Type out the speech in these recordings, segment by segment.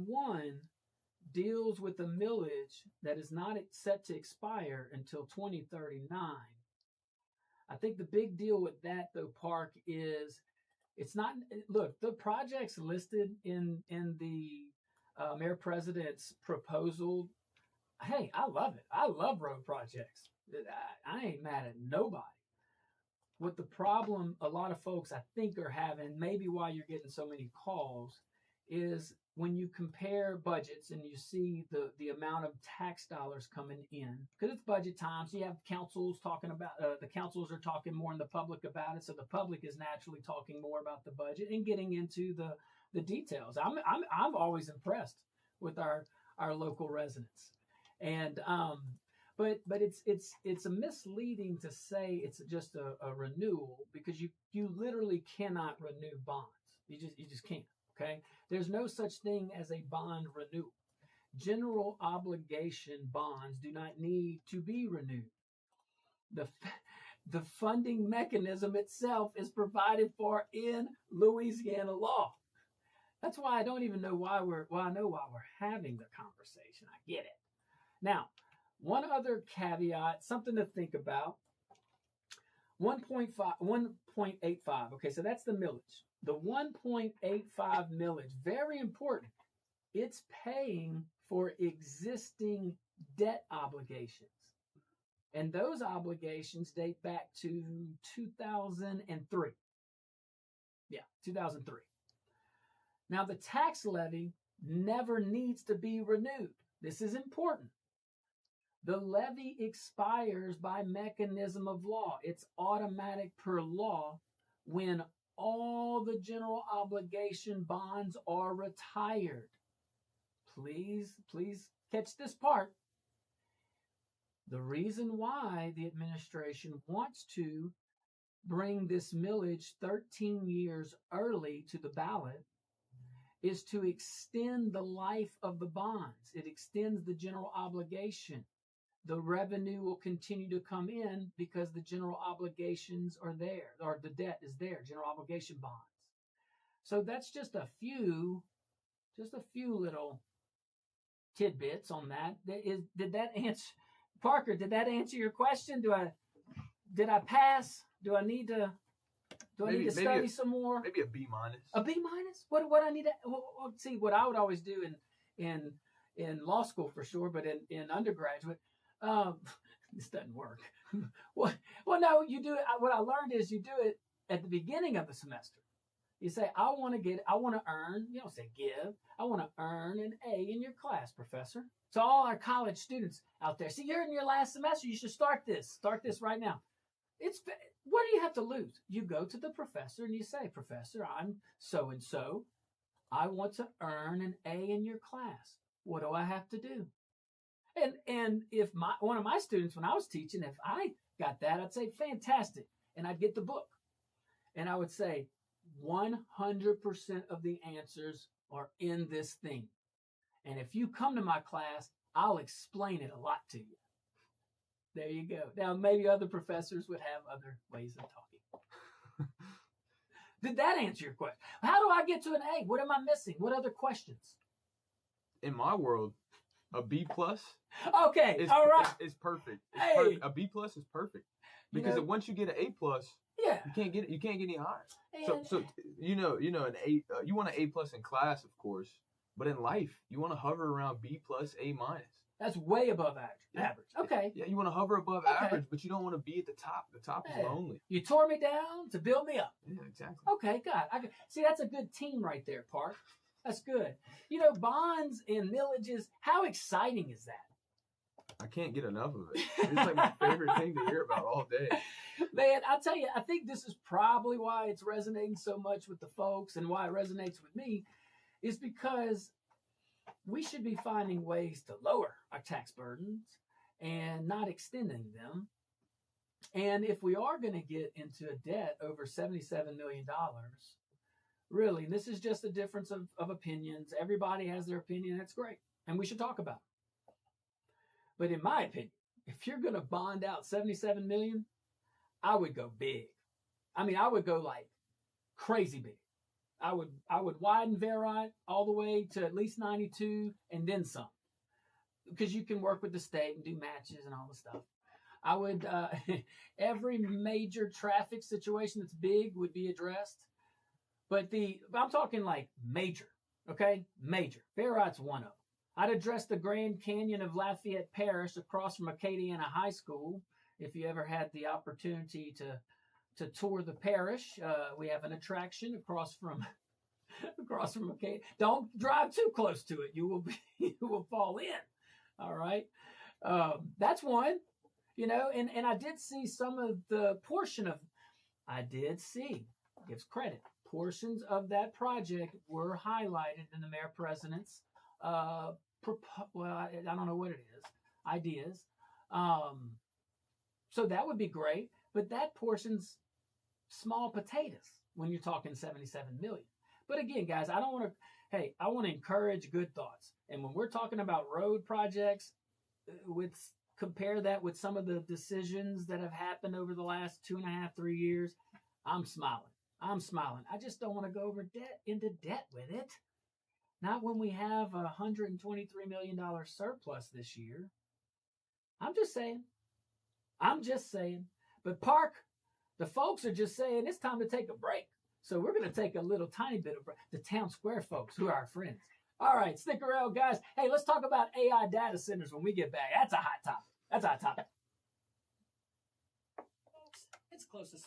One deals with a millage that is not set to expire until 2039. I think the big deal with that, though, Park, is it's not. Look, the projects listed in the Mayor President's proposal. Hey, I love it. I love road projects. I ain't mad at nobody. What the problem a lot of folks I think are having, maybe why you're getting so many calls, is when you compare budgets and you see the amount of tax dollars coming in, because it's budget time, so you have councils talking about the councils are talking more in the public about it, so the public is naturally talking more about the budget and getting into the details. I'm always impressed with our local residents, and but it's a misleading to say it's just a renewal, because you literally cannot renew bonds. You just can't. Okay, there's no such thing as a bond renewal. General obligation bonds do not need to be renewed. The funding mechanism itself is provided for in Louisiana law. That's why I don't even know why we're having the conversation. I get it. Now, one other caveat, something to think about. 1.85. Okay, so that's the millage. The 1.85 millage, very important. It's paying for existing debt obligations. And those obligations date back to 2003. Yeah, 2003. Now, the tax levy never needs to be renewed. This is important. The levy expires by mechanism of law. It's automatic per law when all the general obligation bonds are retired. Please catch this part. The reason why the administration wants to bring this millage 13 years early to the ballot is to extend the life of the bonds. It extends the general obligation. The revenue will continue to come in because the general obligations are there, or the debt is there, general obligation bonds. So that's just a few little tidbits on that. Did that answer, Parker? Did that answer your question? Did I pass? Do I need to study some more? Maybe a B minus. A B minus? What I need to see? What I would always do in law school for sure, but in undergraduate. This doesn't work. Well, no, you do it. What I learned is you do it at the beginning of the semester. You say, I want to earn, you don't say give, I want to earn an A in your class, professor. So all our college students out there, see, you're in your last semester, you should start this right now. What do you have to lose? You go to the professor and you say, Professor, I'm so-and-so. I want to earn an A in your class. What do I have to do? And if one of my students, when I was teaching, if I got that, I'd say, fantastic. And I'd get the book. And I would say, 100% of the answers are in this thing. And if you come to my class, I'll explain it a lot to you. There you go. Now, maybe other professors would have other ways of talking. Did that answer your question? How do I get to an A? What am I missing? What other questions? In my world, a B plus. Okay, all right. It's perfect. Hey. A B plus is perfect because once you get an A plus, yeah, you can't get any higher. So an A. You want an A plus in class, of course, but in life, you want to hover around B plus, A minus. That's way above average. Okay. Yeah, you want to hover above average, but you don't want to be at the top. The top is lonely. You tore me down to build me up. Yeah, exactly. Okay, God. See, that's a good team right there, Park. That's good. Bonds and millages, how exciting is that? I can't get enough of it. It's like my favorite thing to hear about all day. Man, I'll tell you, I think this is probably why it's resonating so much with the folks and why it resonates with me is because we should be finding ways to lower our tax burdens and not extending them. And if we are going to get into a debt over $77 million, really, and this is just a difference of opinions. Everybody has their opinion. That's great. And we should talk about it. But in my opinion, if you're going to bond out $77 million, I would go big. I mean, I would go like crazy big. I would widen Verite all the way to at least 92 and then some, because you can work with the state and do matches and all the stuff. I would every major traffic situation that's big would be addressed, but I'm talking like major, okay, major. Verite's one of them. I'd address the Grand Canyon of Lafayette Parish across from Acadiana High School. If you ever had the opportunity to tour the parish, we have an attraction across from Acadiana. Don't drive too close to it; you will fall in. All right, that's one. You know, and I did see some of the gives credit. Portions of that project were highlighted in the mayor president's I don't know what it is, ideas. So that would be great, but that portion's small potatoes when you're talking 77 million. But again, guys, I want to encourage good thoughts. And when we're talking about road projects, compare that with some of the decisions that have happened over the last 2.5, 3 years, I'm smiling. I just don't want to go into debt with it. Not when we have a $123 million surplus this year. I'm just saying. But Park, the folks are just saying it's time to take a break. So we're going to take a little tiny bit of break. The town square folks, who are our friends. All right, stick around, guys. Hey, let's talk about AI data centers when we get back. That's a hot topic. Folks, it's close to...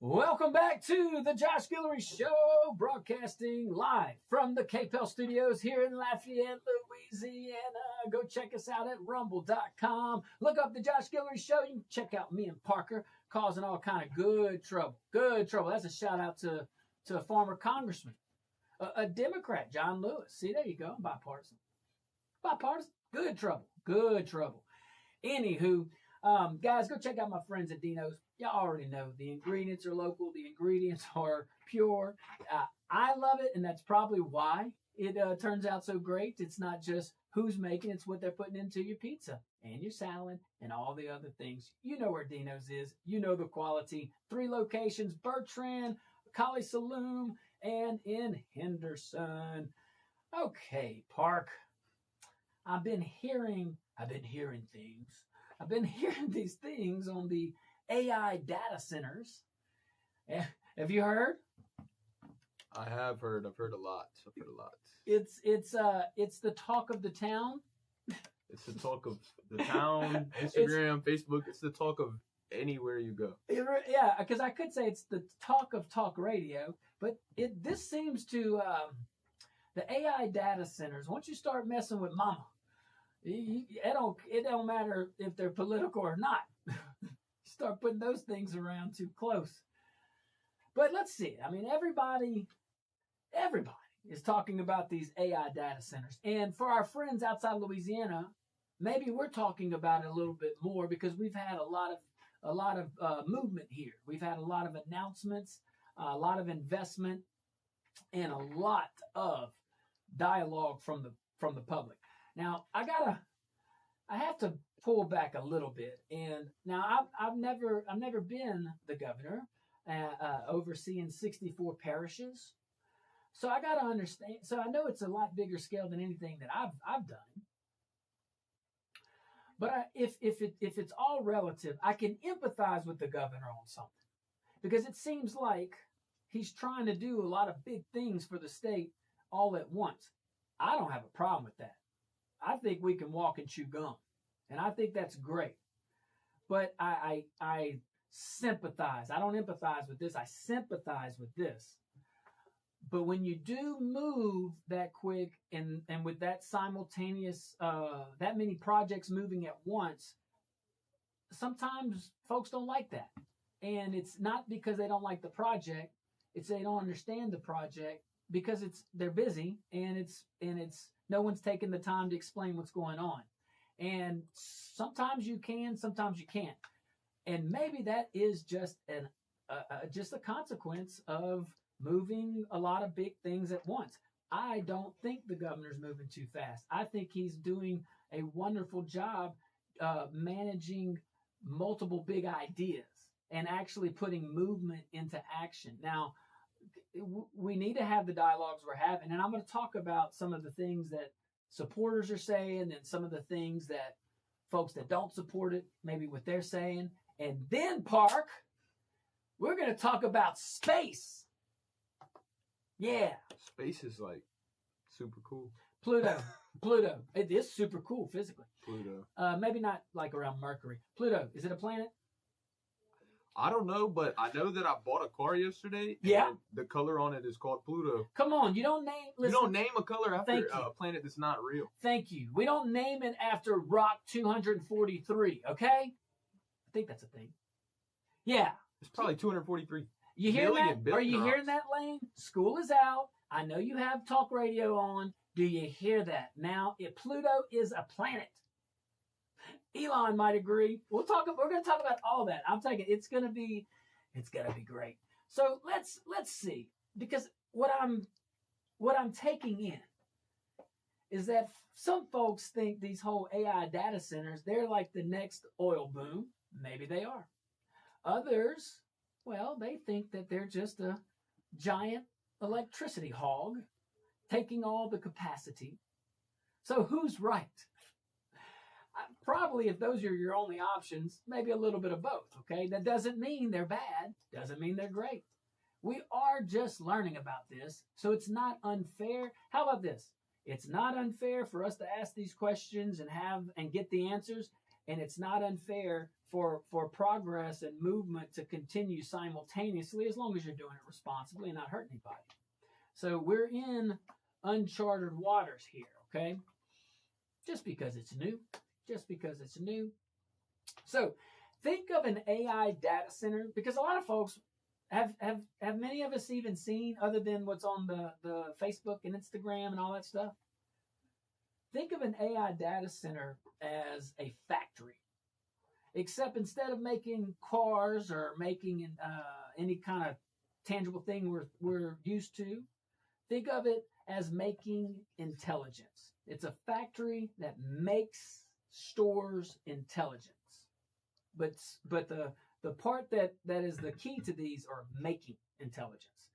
Welcome back to the Josh Guillory Show, broadcasting live from the KPEL studios here in Lafayette, Louisiana. Go check us out at rumble.com. Look up the Josh Guillory Show. You can check out me and Parker causing all kind of good trouble. Good trouble. That's a shout out to a former congressman, a Democrat, John Lewis. See, there you go. Bipartisan. Bipartisan. Good trouble. Good trouble. Anywho, guys, go check out my friends at Dino's. Y'all already know the ingredients are local. The ingredients are pure. I love it, and that's probably why it turns out so great. It's not just who's making, it's what they're putting into your pizza and your salad and all the other things. You know where Dino's is. You know the quality. 3 locations, Bertrand, Collie Saloon, and in Henderson. Okay, Park. I've been hearing things. I've been hearing these things on the AI data centers. Have you heard? I have heard. I've heard a lot. It's the talk of the town. It's the talk of the town, Instagram, Facebook. It's the talk of anywhere you go. Yeah, because I could say it's the talk of talk radio, but this seems to the AI data centers. Once you start messing with mama, it don't matter if they're political or not. Start putting those things around too close. But let's see. I mean, everybody is talking about these AI data centers. And for our friends outside Louisiana, maybe we're talking about it a little bit more because we've had a lot of movement here. We've had a lot of announcements, a lot of investment, and a lot of dialogue from the public. Now, I have to pull back a little bit. And now I've never been the governor, overseeing 64 parishes. So I got to understand. So I know it's a lot bigger scale than anything that I've done. But if it's all relative, I can empathize with the governor on something, because it seems like he's trying to do a lot of big things for the state all at once. I don't have a problem with that. I think we can walk and chew gum, and I think that's great. But I sympathize. I don't empathize with this. I sympathize with this. But when you do move that quick and with that simultaneous, that many projects moving at once, sometimes folks don't like that. And it's not because they don't like the project. It's they don't understand the project because they're busy and it's no one's taking the time to explain what's going on. And sometimes you can, sometimes you can't. And maybe that is just a consequence of moving a lot of big things at once. I don't think the governor's moving too fast. I think he's doing a wonderful job managing multiple big ideas and actually putting movement into action. Now, we need to have the dialogues we're having, and I'm going to talk about some of the things that supporters are saying and some of the things that folks that don't support it, maybe what they're saying. And then, Park, we're going to talk about space. Yeah. Space is like super cool. Pluto. It is super cool physically. Pluto. Maybe not like around Mercury. Pluto, is it a planet? I don't know, but I know that I bought a car yesterday. Yeah. And the color on it is called Pluto. Come on, you don't name a color after a planet that's not real. Thank you. We don't name it after Rock 243, okay? I think that's a thing. Yeah. It's probably 243. You hear that? Are you hearing that, Lane? School is out. I know you have talk radio on. Do you hear that? Now, if Pluto is a planet, Elon might agree. We're going to talk about all that. I'm taking it's going to be great. So let's see, because what I'm taking in is that some folks think these whole AI data centers, they're like the next oil boom. Maybe they are. Others, well, they think that they're just a giant electricity hog taking all the capacity. So who's right? Probably if those are your only options, maybe a little bit of both, okay? That doesn't mean they're bad, doesn't mean they're great. We are just learning about this, so it's not unfair. How about this? It's not unfair for us to ask these questions and get the answers, and it's not unfair for progress and movement to continue simultaneously as long as you're doing it responsibly and not hurting anybody. So we're in uncharted waters here, okay? Just because it's new. So think of an AI data center, because a lot of folks have many of us even seen, other than what's on the Facebook and Instagram and all that stuff. Think of an AI data center as a factory, except instead of making cars or making any kind of tangible thing we're used to, think of it as making intelligence. It's a factory that makes, stores intelligence. But the part that is the key to these are making intelligence.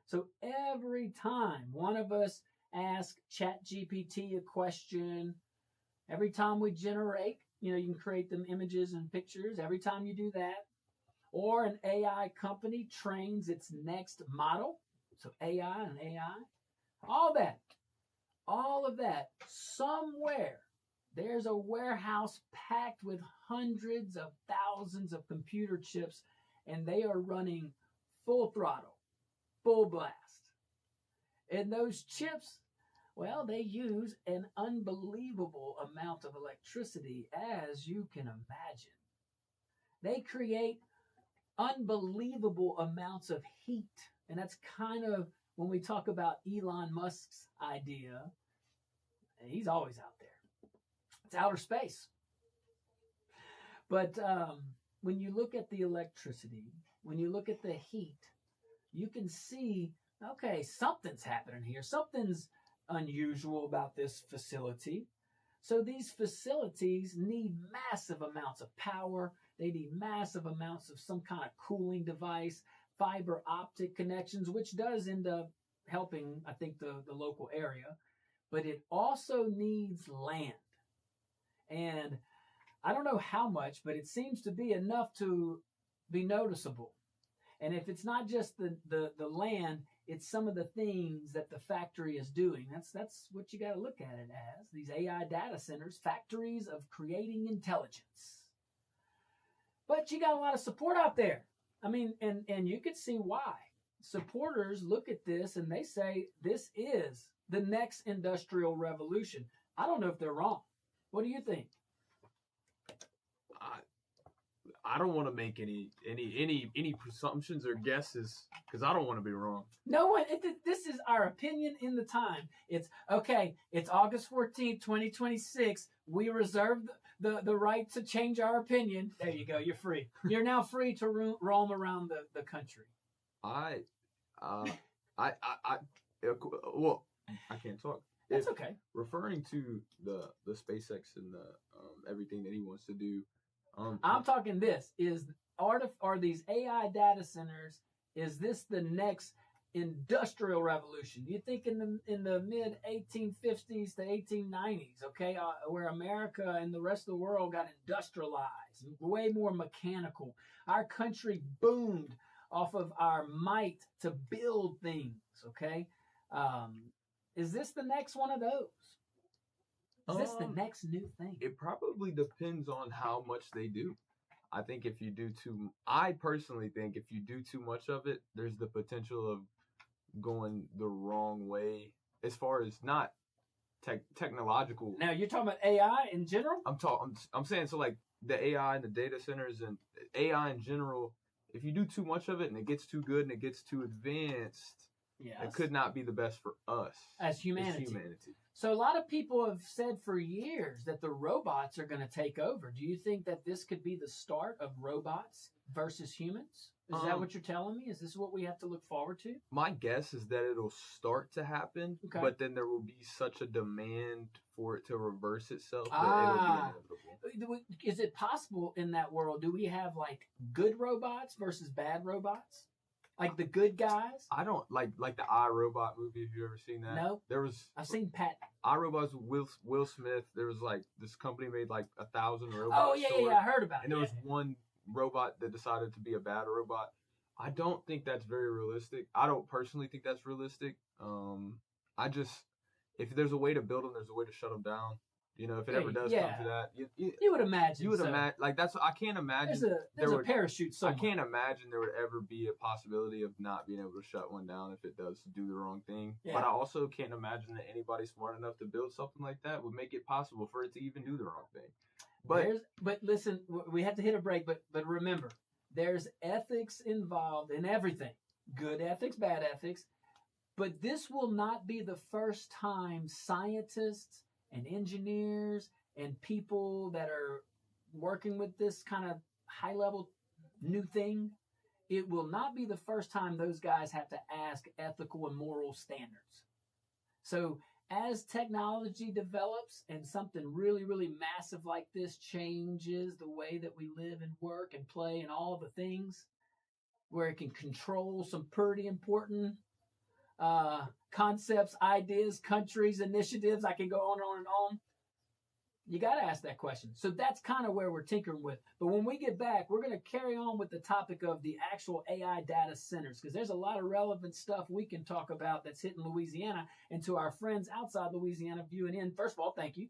So every time one of us ask ChatGPT a question, every time we generate, you can create them images and pictures, every time you do that, or an AI company trains its next model, so AI and AI, all of that, somewhere there's a warehouse packed with hundreds of thousands of computer chips, and they are running full throttle, full blast. And those chips, well, they use an unbelievable amount of electricity, as you can imagine. They create unbelievable amounts of heat. And that's kind of when we talk about Elon Musk's idea, and he's always out there. It's outer space. But when you look at the electricity, when you look at the heat, you can see, okay, something's happening here. Something's unusual about this facility. So these facilities need massive amounts of power. They need massive amounts of some kind of cooling device, fiber optic connections, which does end up helping, I think, the local area. But it also needs land. And I don't know how much, but it seems to be enough to be noticeable. And if it's not just the land, it's some of the things that the factory is doing. That's what you got to look at it as. These AI data centers, factories of creating intelligence. But you got a lot of support out there. I mean, and you could see why. Supporters look at this and they say this is the next industrial revolution. I don't know if they're wrong. What do you think? I don't want to make any presumptions or guesses because I don't want to be wrong. No one. This is our opinion in the time. It's okay. It's August 14th, 2026. We reserve the right to change our opinion. There you go. You're free. You're now free to roam around the country. Well, I can't talk. That's okay. Referring to the SpaceX and the everything that he wants to do. I'm talking this are these AI data centers, is this the next industrial revolution? Do you think in the mid 1850s to 1890s, okay, where America and the rest of the world got industrialized, way more mechanical, our country boomed off of our might to build things, okay? Is this the next one of those? Is this the next new thing? It probably depends on how much they do. I think I personally think if you do too much of it, there's the potential of going the wrong way as far as not technological. Now you're talking about AI in general? I'm saying, so like the AI and the data centers and AI in general, if you do too much of it and it gets too good and it gets too advanced, yes, it could not be the best for us as humanity. So a lot of people have said for years that the robots are going to take over. Do you think that this could be the start of robots versus humans? Is that what you're telling me? Is this what we have to look forward to? My guess is that it'll start to happen, but then there will be such a demand for it to reverse itself that it'll be inevitable. Is it possible in that world, do we have like good robots versus bad robots? Like the good guys? I don't like the iRobot movie. Have you ever seen that? No. I've seen Pat. iRobot's with Will Smith. There was like this company made like 1,000 robots. Oh yeah, I heard about it. And there was one robot that decided to be a bad robot. I don't think that's very realistic. I don't personally think that's realistic. If there's a way to build them, there's a way to shut them down. You know, if it ever does come to that, you would imagine. You would imagine, like I can't imagine. There's a parachute somewhere. I can't imagine there would ever be a possibility of not being able to shut one down if it does do the wrong thing. Yeah. But I also can't imagine that anybody smart enough to build something like that would make it possible for it to even do the wrong thing. But listen, we have to hit a break. But remember, there's ethics involved in everything. Good ethics, bad ethics. But this will not be the first time scientists and engineers and people that are working with this kind of high-level new thing, it will not be the first time those guys have to ask ethical and moral standards. So as technology develops and something really, really massive like this changes the way that we live and work and play and all the things, where it can control some pretty important concepts, ideas, countries, initiatives. I can go on and on. You got to ask that question. So that's kind of where we're tinkering with. But when we get back, we're going to carry on with the topic of the actual AI data centers, because there's a lot of relevant stuff we can talk about that's hitting Louisiana. And to our friends outside Louisiana viewing in, first of all, thank you.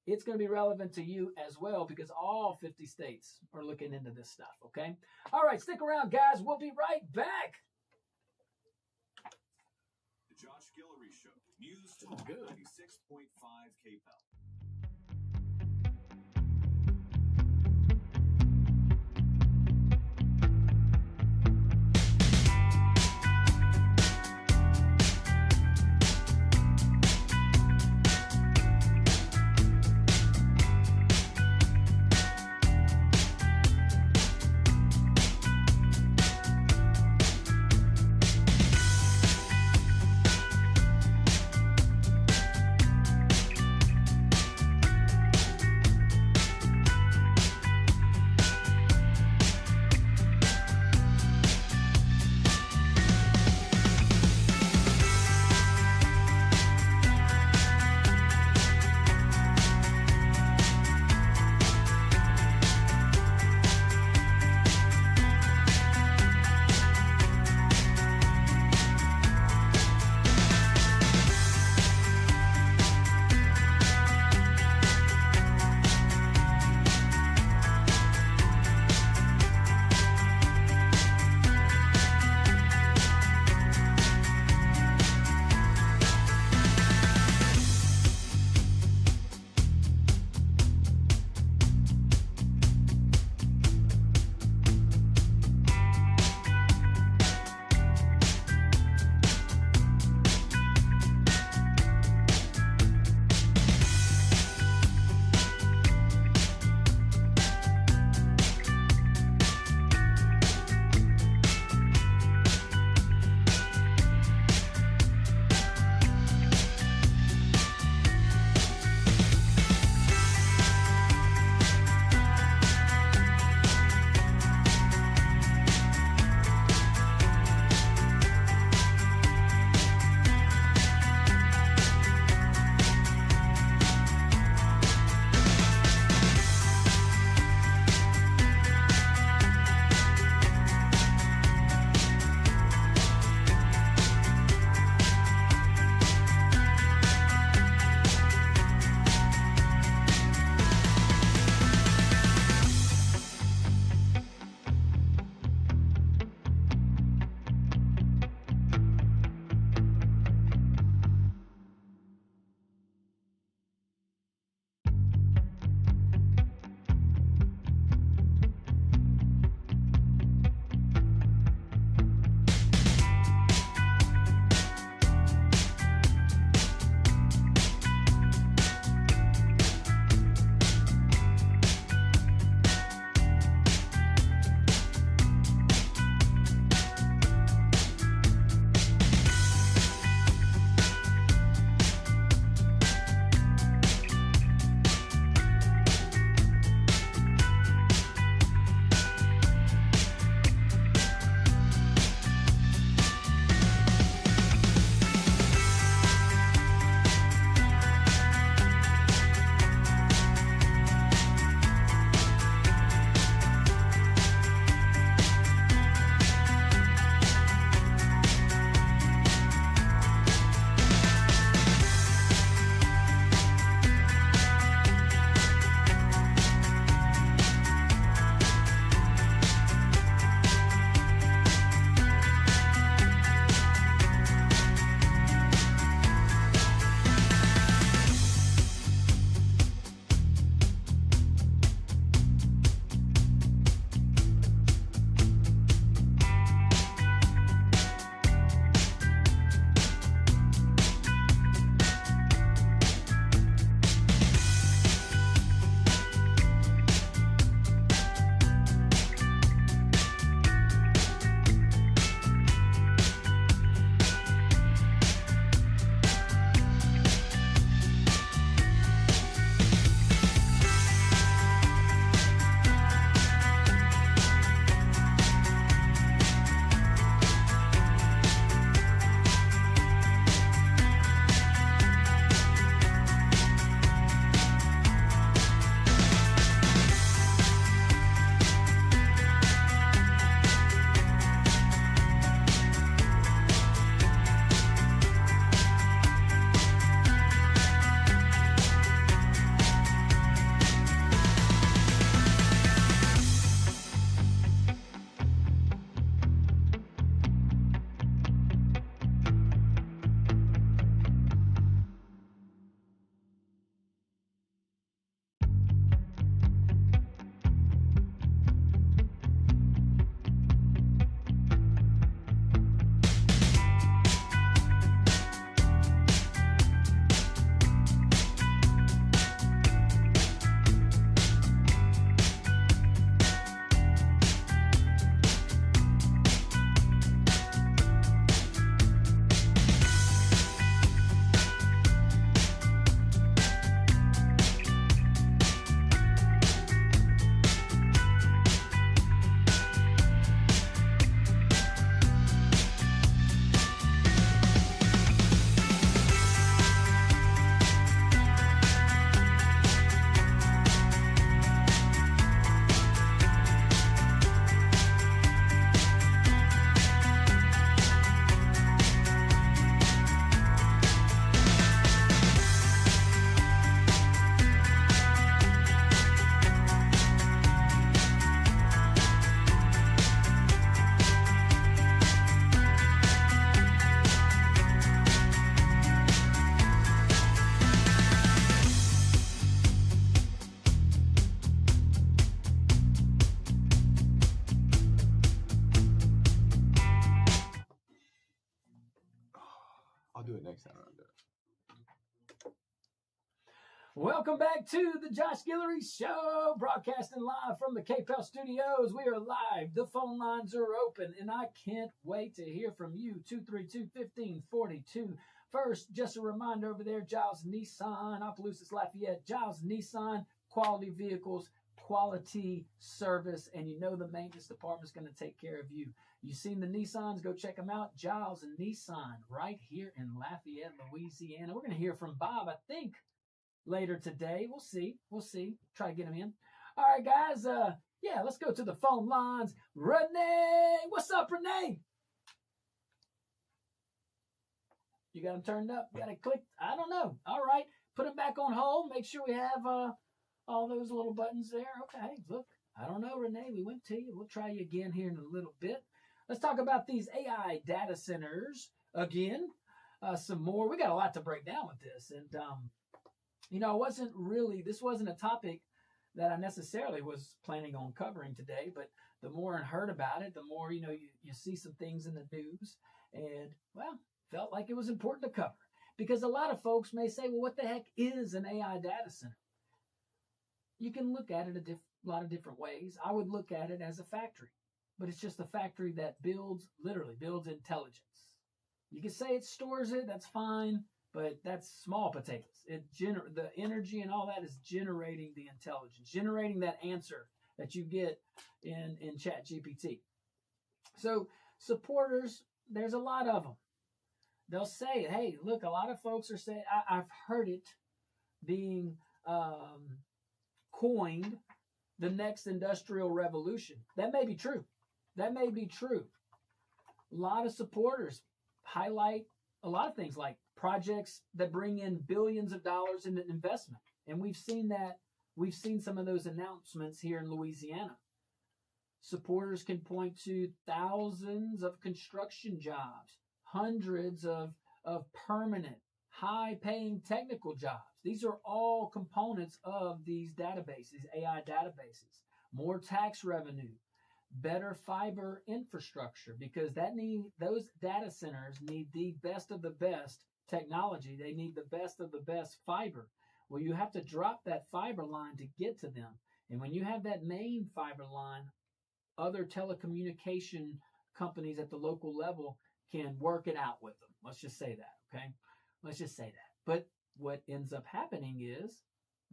It's going to be relevant to you as well, because all 50 states are looking into this stuff, okay? All right, stick around, guys. We'll be right back. Josh Guillory Show. News Talk 96.5 KPEL. Welcome back to the Josh Guillory Show, broadcasting live from the KPEL studios. We are live. The phone lines are open, and I can't wait to hear from you. 232-1542. First, just a reminder over there, Giles Nissan, Opelousas Lafayette. Giles Nissan, quality vehicles, quality service, and you know the maintenance department's going to take care of you. You've seen the Nissans, go check them out. Giles and Nissan right here in Lafayette, Louisiana. We're going to hear from Bob, I think, later today. We'll see. Try to get him in. All right, guys. Yeah, let's go to the phone lines. Renee, what's up, Renee? You got him turned up? You got it clicked? I don't know. All right, put him back on hold. Make sure we have all those little buttons there. Okay, look. I don't know, Renee. We went to you. We'll try you again here in a little bit. Let's talk about these AI data centers again. Some more. We got a lot to break down with this, and this wasn't a topic that I necessarily was planning on covering today, but the more I heard about it, the more, you see some things in the news, and, well, felt like it was important to cover. Because a lot of folks may say, well, what the heck is an AI data center? You can look at it a lot of different ways. I would look at it as a factory, but it's just a factory that literally builds intelligence. You can say it stores it, that's fine. But that's small potatoes. The energy and all that is generating the intelligence, generating that answer that you get in ChatGPT. So supporters, there's a lot of them. They'll say, hey, look, a lot of folks are saying, I've heard it being coined the next industrial revolution. That may be true. A lot of supporters highlight a lot of things like projects that bring in billions of dollars in investment. And we've seen some of those announcements here in Louisiana. Supporters can point to thousands of construction jobs, hundreds of permanent, high-paying technical jobs. These are all components of these databases, AI databases. More tax revenue, better fiber infrastructure, because those data centers need the best of the best technology. They need the best of the best fiber. Well, you have to drop that fiber line to get to them. And when you have that main fiber line, other telecommunication companies at the local level can work it out with them. Let's just say that, okay? But what ends up happening is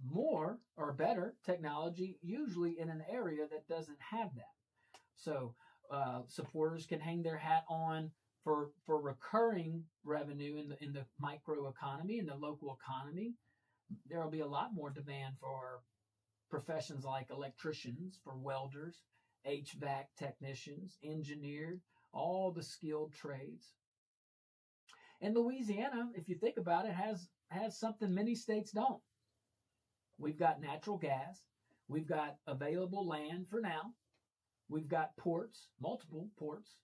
more or better technology, usually in an area that doesn't have that. So supporters can hang their hat on for recurring revenue in the micro economy, in the local economy. There will be a lot more demand for professions like electricians, for welders, HVAC technicians, engineers, all the skilled trades. And Louisiana, if you think about it, has something many states don't. We've got natural gas. We've got available land for now. We've got ports, multiple ports.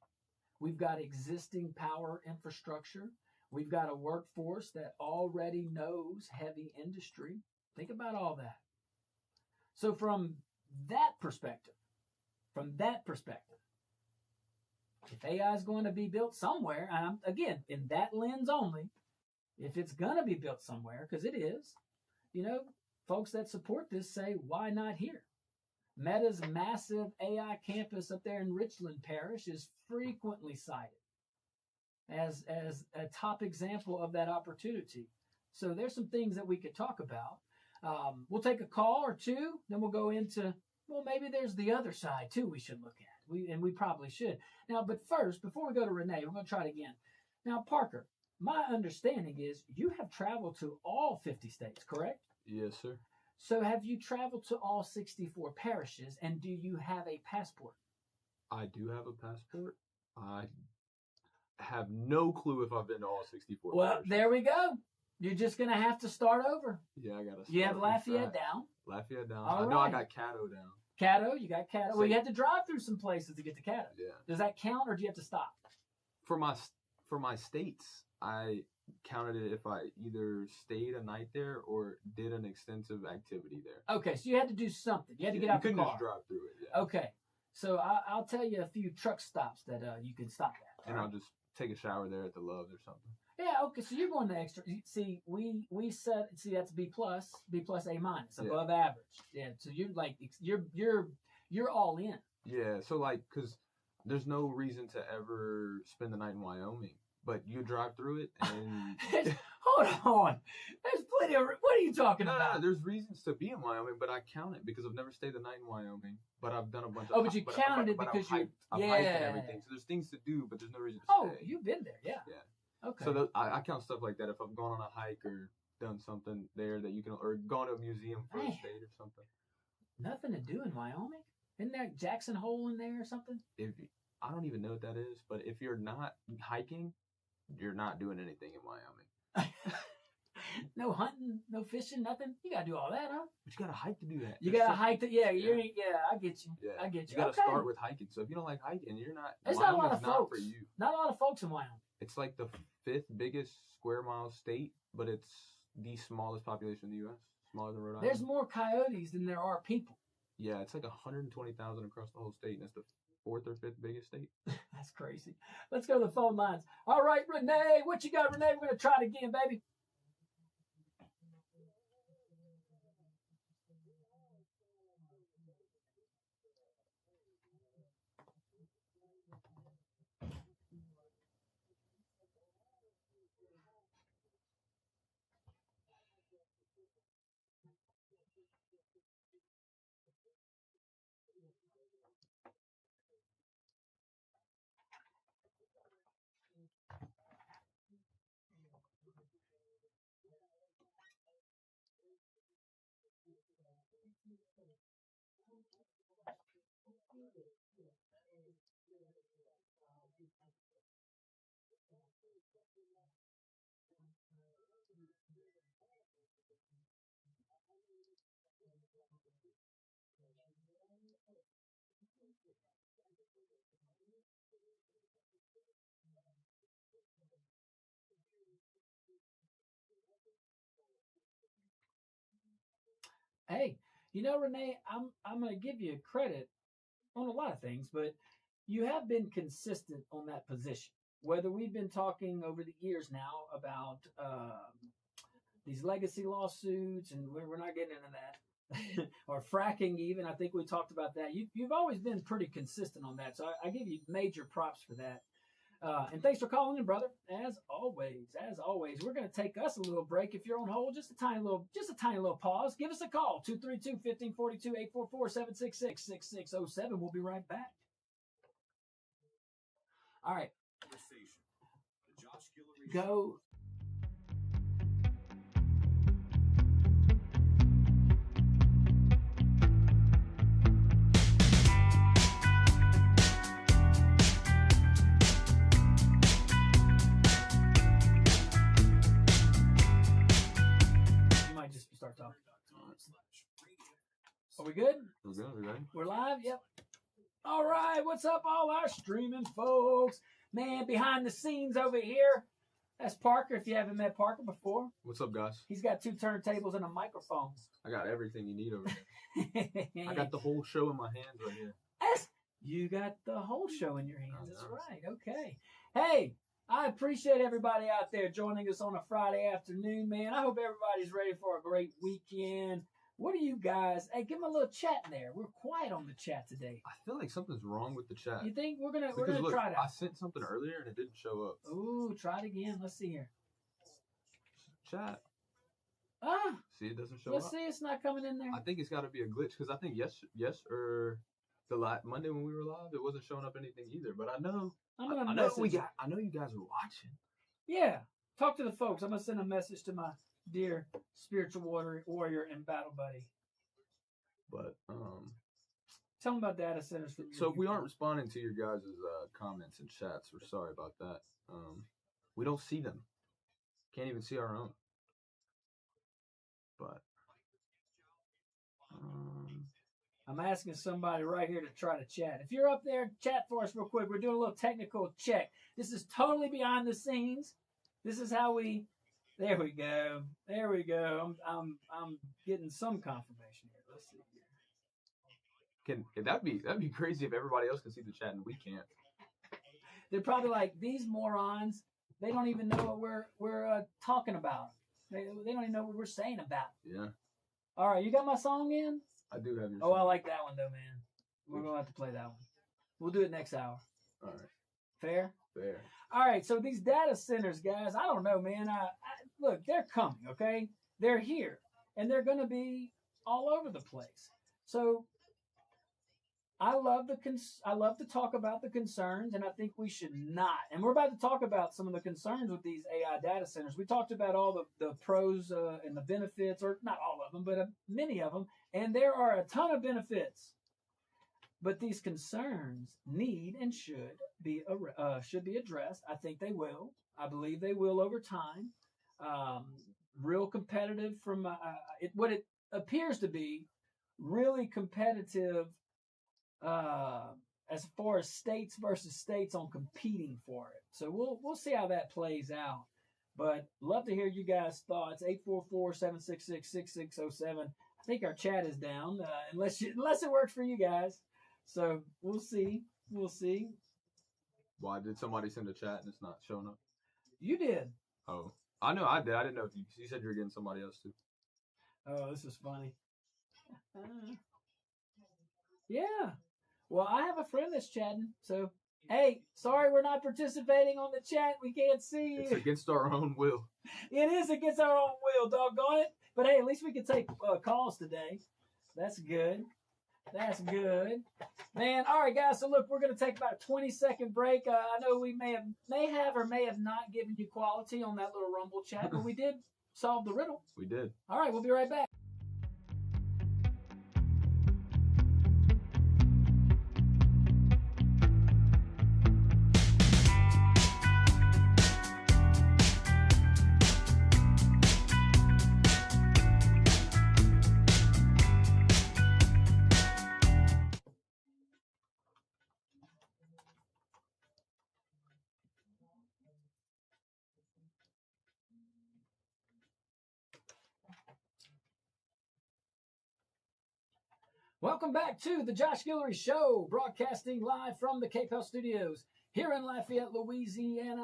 We've got existing power infrastructure. We've got a workforce that already knows heavy industry. Think about all that. So from that perspective, if AI is going to be built somewhere, and again, in that lens only, if it's going to be built somewhere, because it is, folks that support this say, why not here? Meta's massive AI campus up there in Richland Parish is frequently cited as a top example of that opportunity. So there's some things that we could talk about. We'll take a call or two, then we'll go into, well, maybe there's the other side too we should look at. We probably should. Now, but first, before we go to Renee, we're going to try it again. Now, Parker, my understanding is you have traveled to all 50 states, correct? Yes, sir. So have you traveled to all 64 parishes, and do you have a passport? I do have a passport. I have no clue if I've been to all 64 parishes. There we go. You're just going to have to start over. Yeah, I got to start. You have Lafayette down. Lafayette down. All I know I got Caddo down. Caddo, you got Caddo. Well, you have to drive through some places to get to Caddo. Yeah. Does that count, or do you have to stop? For my states, I counted it if I either stayed a night there or did an extensive activity there. Okay, so you had to do something. You had to get out the car. You couldn't just drive through it. Yeah. Okay, so I'll tell you a few truck stops that you can stop at. And I'll just take a shower there at the Loves or something. Yeah, okay. So you're going the extra. See, we said that's B plus, A minus, above average. Yeah. So you're like you're all in. Yeah. So like, cause there's no reason to ever spend the night in Wyoming, but you drive through it and. Hold on. There's plenty of. What are you talking about? No, there's reasons to be in Wyoming, but I count it because I've never stayed the night in Wyoming. But I've done a bunch of. Oh, but you counted it because I've hiked and everything. So there's things to do, but there's no reason to stay. Oh, you've been there, yeah. Yeah. Okay. So I count stuff like that. If I've gone on a hike or done something there that you can, or gone to a museum for a state or something. Nothing to do in Wyoming? Isn't there Jackson Hole in there or something? I don't even know what that is, but if you're not hiking, you're not doing anything in Wyoming. No hunting, no fishing, nothing. You gotta do all that, huh? But you gotta hike to do that. You gotta hike to, yeah. I get you. Yeah. I get you. You gotta start with hiking. So if you don't like hiking, you're not. There's not a lot of not folks. For you. Not a lot of folks in Wyoming. It's like the 5th biggest square mile state, but it's the smallest population in the U.S. Smaller than Rhode Island. There's more coyotes than there are people. Yeah, it's like 120,000 across the whole state, and it's the 4th or 5th biggest state. That's crazy. Let's go to the phone lines. All right, Renee, what you got, Renee? We're gonna try it again, baby. Hey, Renee, I'm gonna give you credit on a lot of things, but you have been consistent on that position. Whether we've been talking over the years now about these legacy lawsuits, and we're not getting into that, or fracking even. I think we talked about that. You've always been pretty consistent on that, so I give you major props for that. And thanks for calling in, brother. As always, we're going to take us a little break. If you're on hold, just a tiny little pause. Give us a call, 232-1542, 844-766-6607. We'll be right back. All right. Go. Start talking. Are we good? We're good. We're ready. We're live? Yep. All right. What's up, all our streaming folks? Man, behind the scenes over here, that's Parker. If you haven't met Parker before. What's up, guys? He's got 2 turntables and a microphone. I got everything you need over here. I got the whole show in my hands right here. You got the whole show in your hands. That's right. Okay. Hey. I appreciate everybody out there joining us on a Friday afternoon, man. I hope everybody's ready for a great weekend. What do you guys? Hey, give them a little chat in there. We're quiet on the chat today. I feel like something's wrong with the chat. You think we're gonna try it out? I sent something earlier and it didn't show up. Ooh, try it again. Let's see here. Chat. See, it doesn't show up. Let's see. It's not coming in there. I think it's got to be a glitch because I think Monday when we were live, it wasn't showing up anything either. But I know you guys are watching. Yeah. Talk to the folks. I'm going to send a message to my dear spiritual warrior and battle buddy. But, tell them about data centers. So if we aren't responding to your guys' comments and chats, we're sorry about that. We don't see them. Can't even see our own. But, I'm asking somebody right here to try to chat. If you're up there, chat for us real quick. We're doing a little technical check. This is totally behind the scenes. This is how we. There we go. There we go. I'm getting some confirmation here. Let's see here. That'd be crazy if everybody else can see the chat and we can't. They're probably like, these morons They don't even know what we're talking about. They don't even know what we're saying about. Yeah. All right, you got my song in? I do have your Oh, I song. like that one though, man. We're gonna have to play that one. We'll do it next hour. All right. Fair? Fair. All right, so these data centers, guys, I don't know, man. Look, they're coming, okay? They're here, and they're going to be all over the place. So I love to talk about the concerns, and I think we should not. And we're about to talk about some of the concerns with these AI data centers. We talked about all the pros and the benefits, or not all of them, but many of them. And there are a ton of benefits. But these concerns need and should be addressed. I think they will. I believe they will over time. Real competitive from what it appears to be, really competitive as far as states versus states on competing for it. So we'll see how that plays out. But love to hear you guys' thoughts. 844-766-6607. I think our chat is down, unless it works for you guys. So we'll see. We'll see. Why did somebody send a chat and it's not showing up? You did. Oh, I know I did. I didn't know if you said you were getting somebody else too. Oh, this is funny. Yeah. Well, I have a friend that's chatting. So, hey, sorry we're not participating on the chat. We can't see you. It's against our own will. It is against our own will, doggone it. But hey, at least we can take calls today. That's good. That's good. Man, all right, guys. So, look, we're going to take about a 20-second break. I know we may have or may have not given you quality on that little Rumble chat, but we did solve the riddle. We did. All right, we'll be right back. Welcome back to the Josh Guillory Show, broadcasting live from the KPEL Studios here in Lafayette, Louisiana.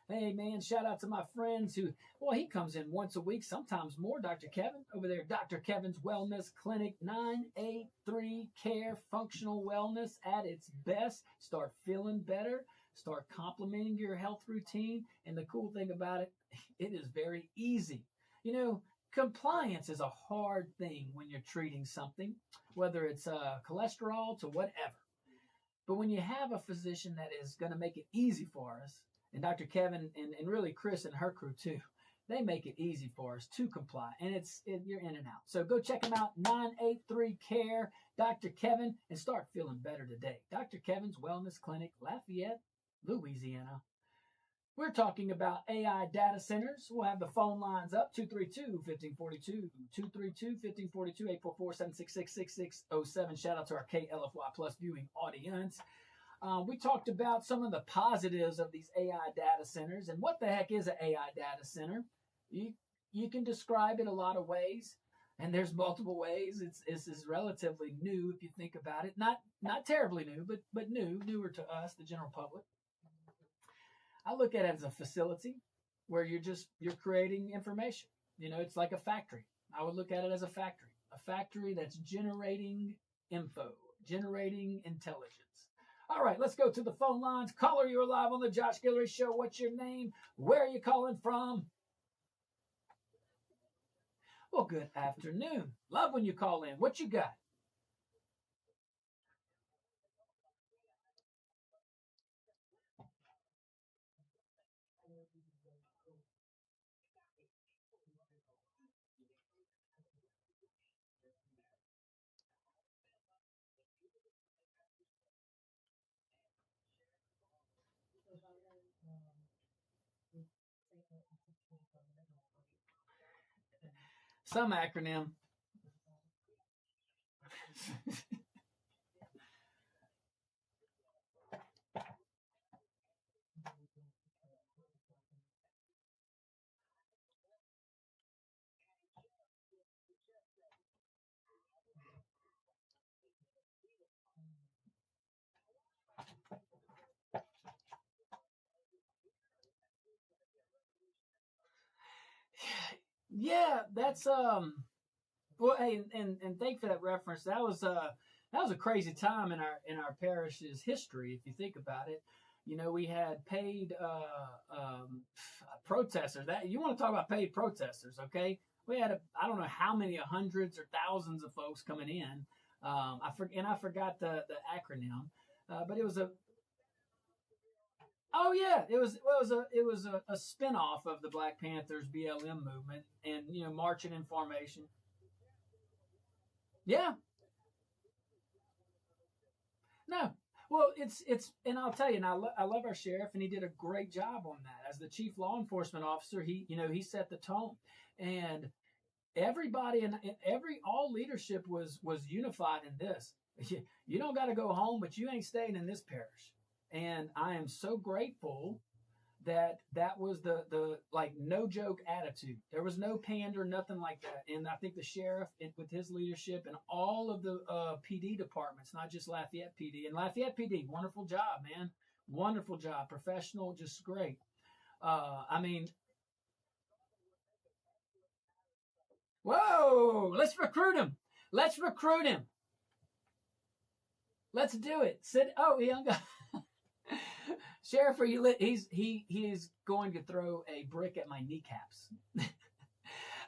Hey, man, shout out to my friends who, well, he comes in once a week, sometimes more. Dr. Kevin over there, Dr. Kevin's Wellness Clinic, 983 Care Functional Wellness at its best. Start feeling better. Start complementing your health routine. And the cool thing about it, it is very easy. You know, compliance is a hard thing when you're treating something, whether it's cholesterol to whatever. But when you have a physician that is going to make it easy for us, and Dr. Kevin and really Chris and her crew too, they make it easy for us to comply. And you're in and out. So go check them out, 983 Care, Dr. Kevin, and start feeling better today. Dr. Kevin's Wellness Clinic, Lafayette, Louisiana. We're talking about AI data centers. We'll have the phone lines up, 232-1542, 232-1542, 844-766-6607. Shout out to our KLFY Plus viewing audience. We talked about some of the positives of these AI data centers. And what the heck is an AI data center? You can describe it a lot of ways, and there's multiple ways. It's relatively new if you think about it. Not terribly new, but newer to us, the general public. I look at it as a facility where you're creating information. You know, it's like a factory. I would look at it as a factory that's generating info, generating intelligence. All right, let's go to the phone lines. Caller, you're live on the Josh Guillory Show. What's your name? Where are you calling from? Well, good afternoon. Love when you call in. What you got? Some acronym. Yeah, that's well, hey, and thank you for that reference. That was a crazy time in our parish's history, if you think about it. You know, we had paid protesters. That you want to talk about paid protesters, okay? We had I don't know how many hundreds or thousands of folks coming in. I forgot the acronym, but it was a oh yeah, it was a spinoff of the Black Panthers BLM movement, and you know, marching in formation. Yeah, no. Well, and I'll tell you, and I love our sheriff, and he did a great job on that as the chief law enforcement officer. He set the tone, and everybody and every all leadership was unified in this. You don't got to go home, but you ain't staying in this parish. And I am so grateful that was the like no joke attitude. There was no pander, nothing like that. And I think the sheriff, with his leadership, and all of the PD departments, not just Lafayette PD, and Lafayette PD, wonderful job, man, wonderful job, professional, just great. I mean, whoa, let's recruit him. Let's recruit him. Let's do it. Sit. Oh, young guy. Sheriff, are you lit? He is going to throw a brick at my kneecaps.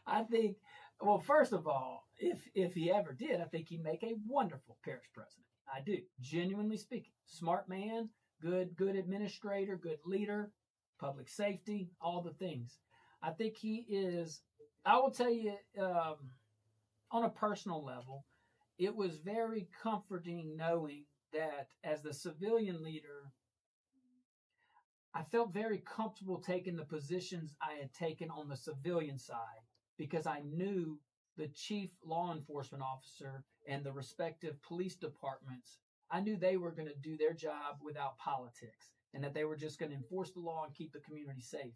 I think. Well, first of all, if he ever did, I think he'd make a wonderful parish president. I do, genuinely speaking. Smart man, good administrator, good leader, public safety, all the things. I think he is. I will tell you, on a personal level, it was very comforting knowing that as the civilian leader, I felt very comfortable taking the positions I had taken on the civilian side because I knew the chief law enforcement officer and the respective police departments. I knew they were going to do their job without politics and that they were just going to enforce the law and keep the community safe.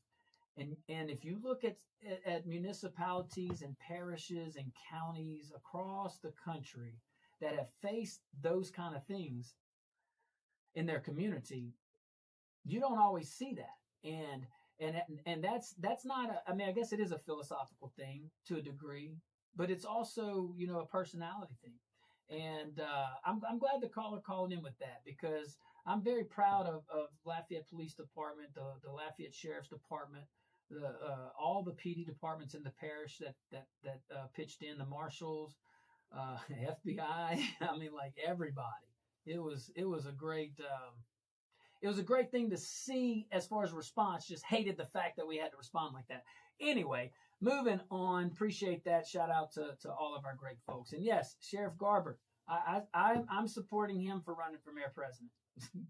And if you look at municipalities and parishes and counties across the country that have faced those kind of things in their community, you don't always see that. And that's not a, I mean, I guess it is a philosophical thing to a degree, but it's also, you know, a personality thing. And I'm glad the caller called in with that because I'm very proud of Lafayette Police Department, the Lafayette Sheriff's Department, all the PD departments in the parish that pitched in, the marshals, FBI. I mean, like everybody. It was a great. It was a great thing to see as far as response. Just hated the fact that we had to respond like that. Anyway, moving on. Appreciate that. Shout out to all of our great folks. And yes, Sheriff Garber, I'm supporting him for running for mayor president.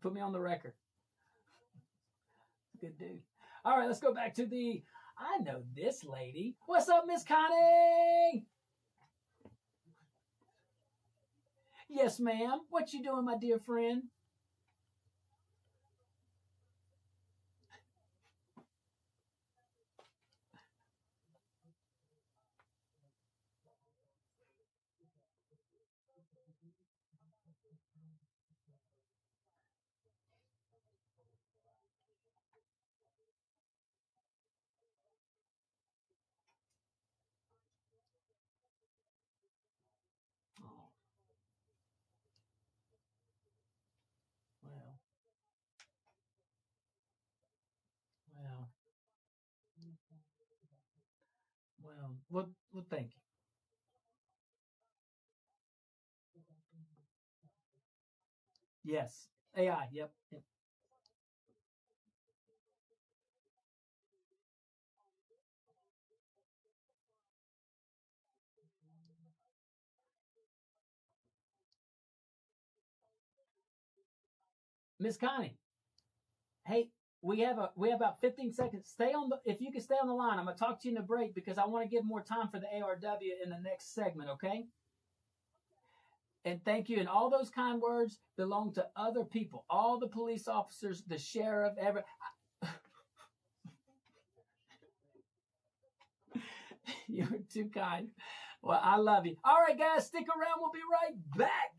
Put me on the record. Good dude. All right, let's go back to I know this lady. What's up, Miss Connie? Yes, ma'am. What you doing, my dear friend? Oh, well, well, well, thank you. Yes. AI, yep. Miss Connie, hey, we have about 15 seconds. Stay on the if you can stay on the line. I'm gonna talk to you in the break because I want to give more time for the ARW in the next segment, okay? And thank you. And all those kind words belong to other people. All the police officers, the sheriff, you're too kind. Well, I love you. All right, guys, stick around. We'll be right back.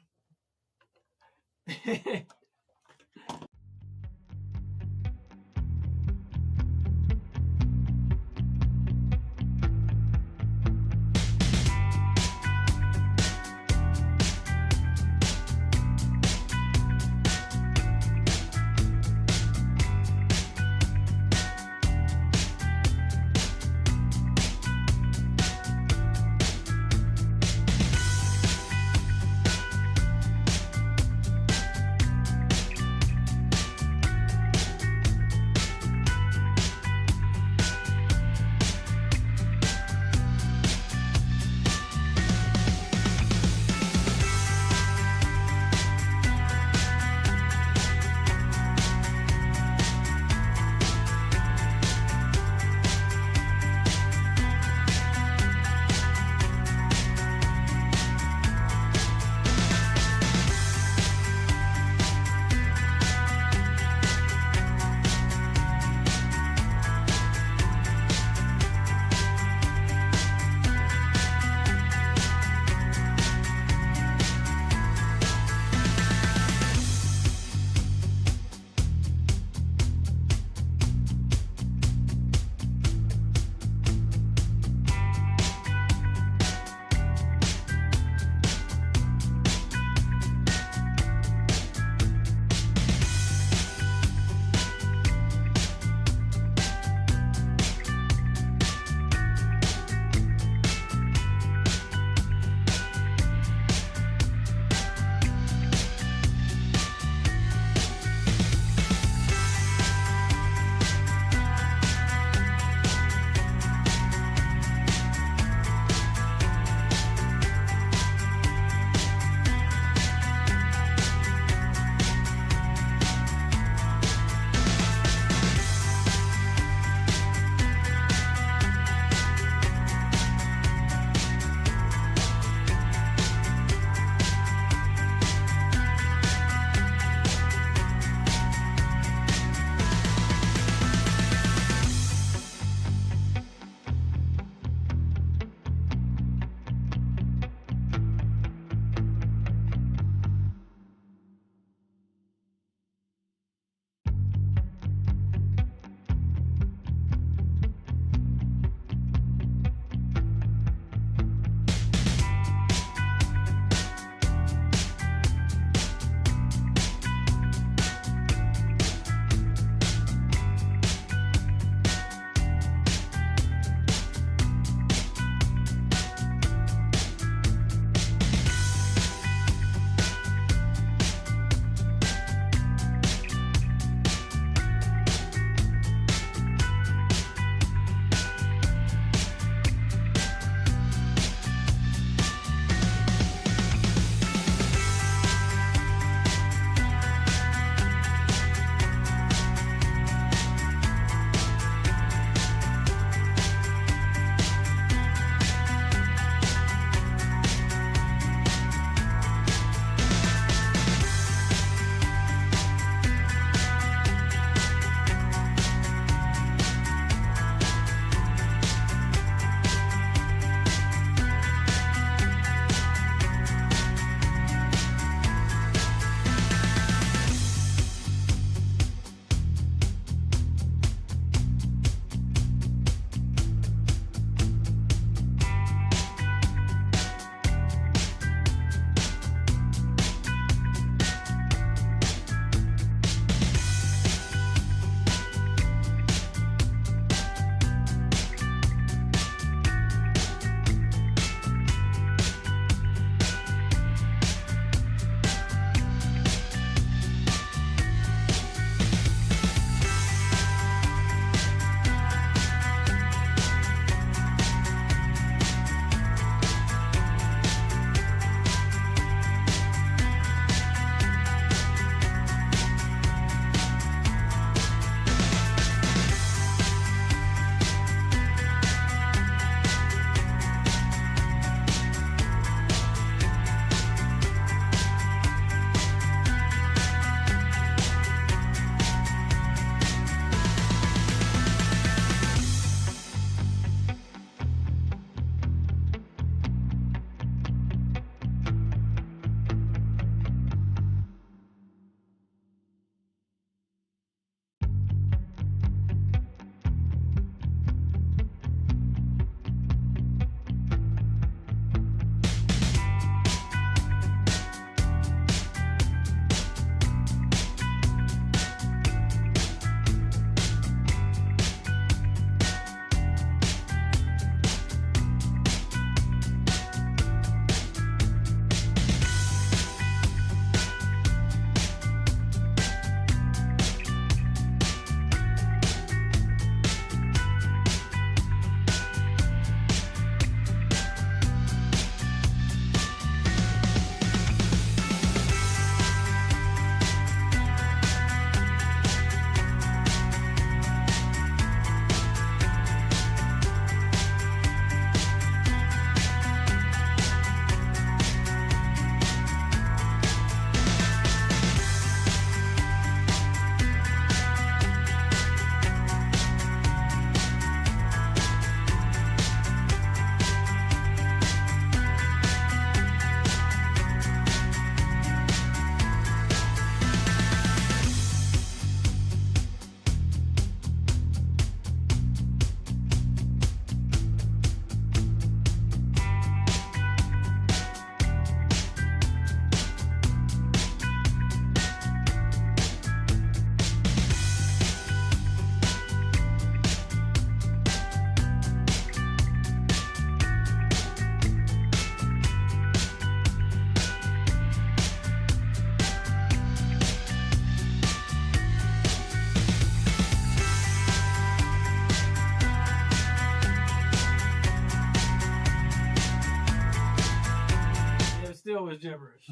still was gibberish.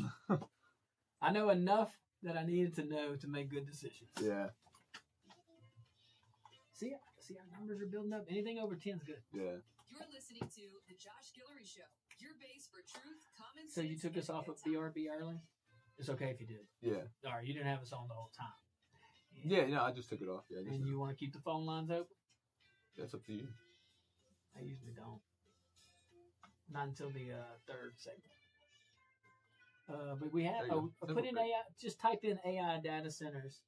I know enough that I needed to know to make good decisions. Yeah. See, our numbers are building up. Anything over 10 is good. Yeah. You're listening to the Josh Guillory Show. Your base for truth, common sense. So you took us off of BRB early? It's okay if you did. Yeah. All right, you didn't have us on the whole time. Yeah, no, I just took it off. Yeah. And you want to keep the phone lines open? That's up to you. I usually don't. Not until the third segment. But we have put in AI. Just type in AI data centers.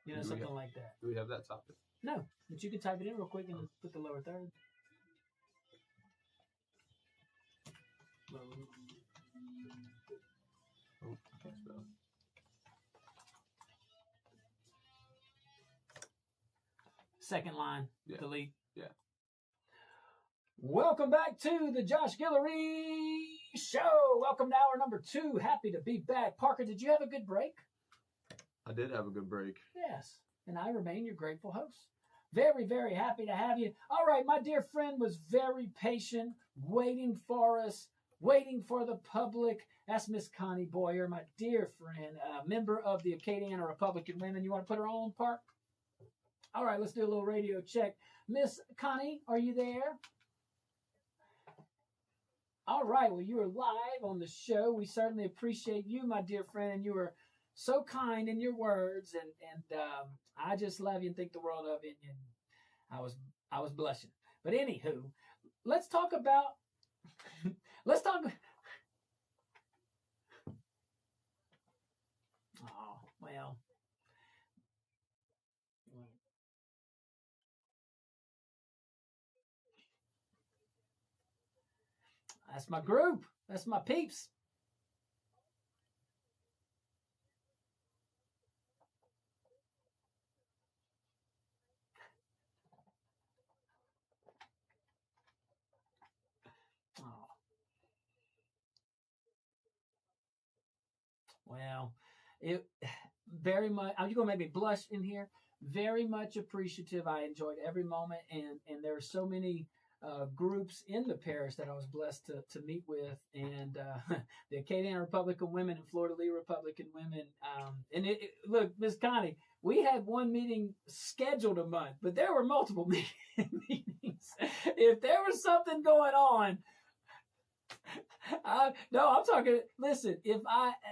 You know, something like that. Do we have that topic? No, but you can type it in real quick and put the lower third. Oh, I can't spell. Second line, Yeah. delete. Yeah. Welcome back to the Josh Guillory Show. Welcome to hour number 2. Happy to be back. Parker, did you have a good break? I did have a good break. Yes, and I remain your grateful host. Very, very happy to have you. All right, my dear friend was very patient, waiting for us, waiting for the public. That's Miss Connie Boyer, my dear friend, a member of the Acadiana Republican Women. You want to put her on, Park? All right, let's do a little radio check. Miss Connie, are you there? All right, well, you are live on the show. We certainly appreciate you, my dear friend. You were so kind in your words, and I just love you and think the world of you. And I was blushing. But anywho, let's talk about Oh, well. That's my group. That's my peeps. Oh. Well, it very much. Are you gonna make me blush in here? Very much appreciative. I enjoyed every moment, and there are so many groups in the parish that I was blessed to meet with, and the Acadiana Republican Women and Florida Lee Republican Women. Look, Miss Connie, we had one meeting scheduled a month, but there were multiple meetings. If there was something going on, no, I'm talking. Listen,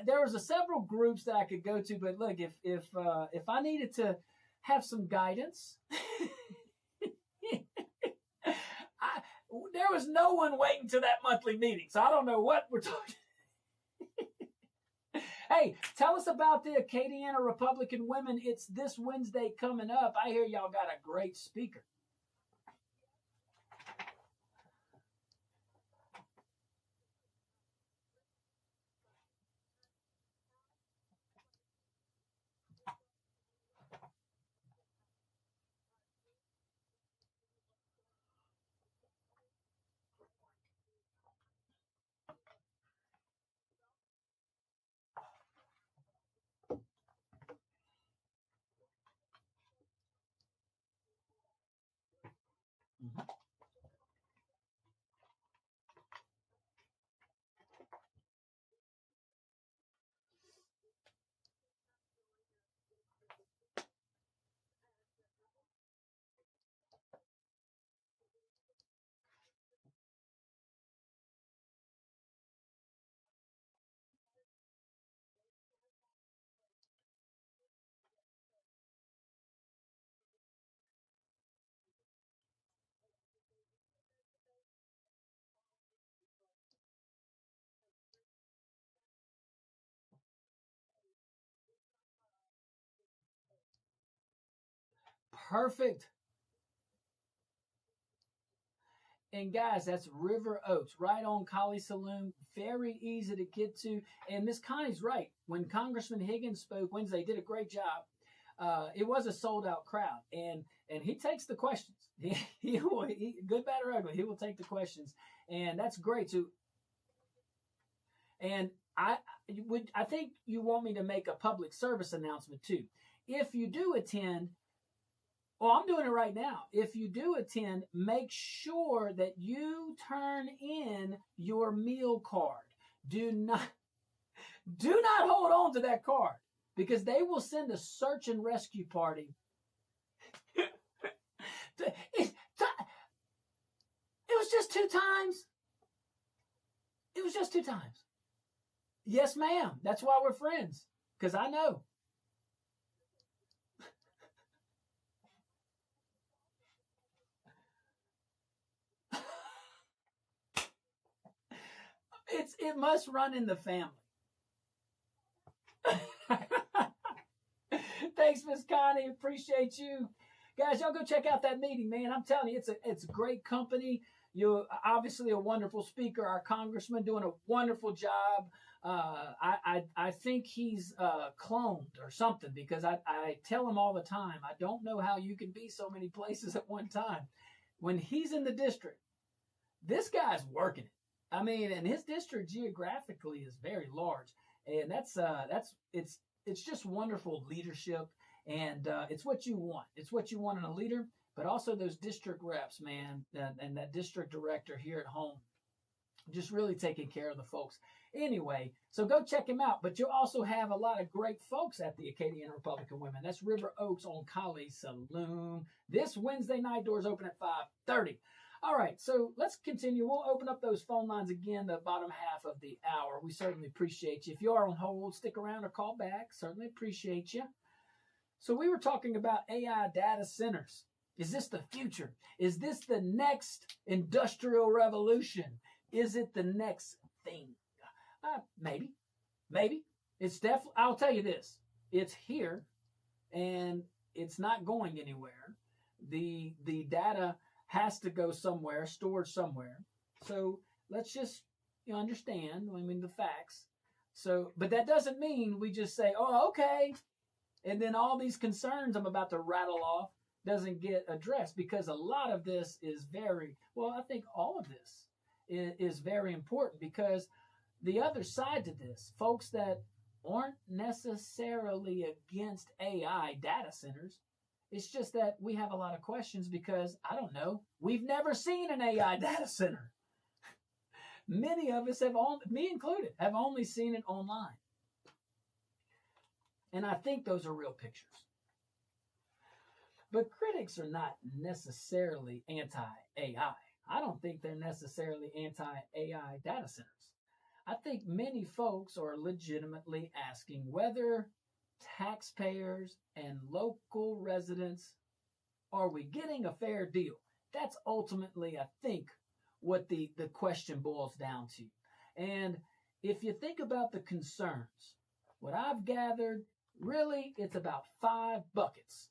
there was several groups that I could go to, but look, if I needed to have some guidance. There was no one waiting to that monthly meeting, so I don't know what we're talking. Hey, tell us about the Acadiana Republican Women. It's this Wednesday coming up. I hear y'all got a great speaker. Mm-hmm. Perfect. And guys, that's River Oaks, right on Collie Saloon. Very easy to get to. And Miss Connie's right. When Congressman Higgins spoke Wednesday, he did a great job. It was a sold-out crowd, and he takes the questions. He good, bad, or ugly. He will take the questions, and that's great too. And I think you want me to make a public service announcement too. If you do attend. Well, I'm doing it right now. If you do attend, make sure that you turn in your meal card. do not hold on to that card, because they will send a search and rescue party. It was just 2 times. It was just 2 times. Yes, ma'am. That's why we're friends, because I know. It must run in the family. Thanks, Miss Connie. Appreciate you. Guys, y'all go check out that meeting, man. I'm telling you, it's a great company. You're obviously a wonderful speaker. Our congressman doing a wonderful job. I think he's cloned or something, because I tell him all the time, I don't know how you can be so many places at one time. When he's in the district, this guy's working it. I mean, and his district geographically is very large, and it's just wonderful leadership, and it's what you want. It's what you want in a leader, but also those district reps, man, and that district director here at home, just really taking care of the folks. Anyway, so go check him out. But you'll also have a lot of great folks at the Acadian Republican Women. That's River Oaks on Colley Saloon. This Wednesday night, doors open at 5:30. All right, so let's continue. We'll open up those phone lines again the bottom half of the hour. We certainly appreciate you. If you are on hold, stick around or call back. Certainly appreciate you. So we were talking about AI data centers. Is this the future? Is this the next industrial revolution? Is it the next thing? Maybe. It's definitely, I'll tell you this. It's here, and it's not going anywhere. The data has to go somewhere, stored somewhere. So let's just understand, the facts. So, but that doesn't mean we just say, oh, okay. And then all these concerns I'm about to rattle off doesn't get addressed, because a lot of this is I think all of this is very important, because the other side to this, folks that aren't necessarily against AI data centers, it's just that we have a lot of questions because, I don't know, we've never seen an AI data center. Many of us me included, have only seen it online. And I think those are real pictures. But critics are not necessarily anti-AI. I don't think they're necessarily anti-AI data centers. I think many folks are legitimately asking whether taxpayers and local residents, are we getting a fair deal? That's ultimately, I think, what the question boils down to. And if you think about the concerns, what I've gathered, really, it's about 5 buckets.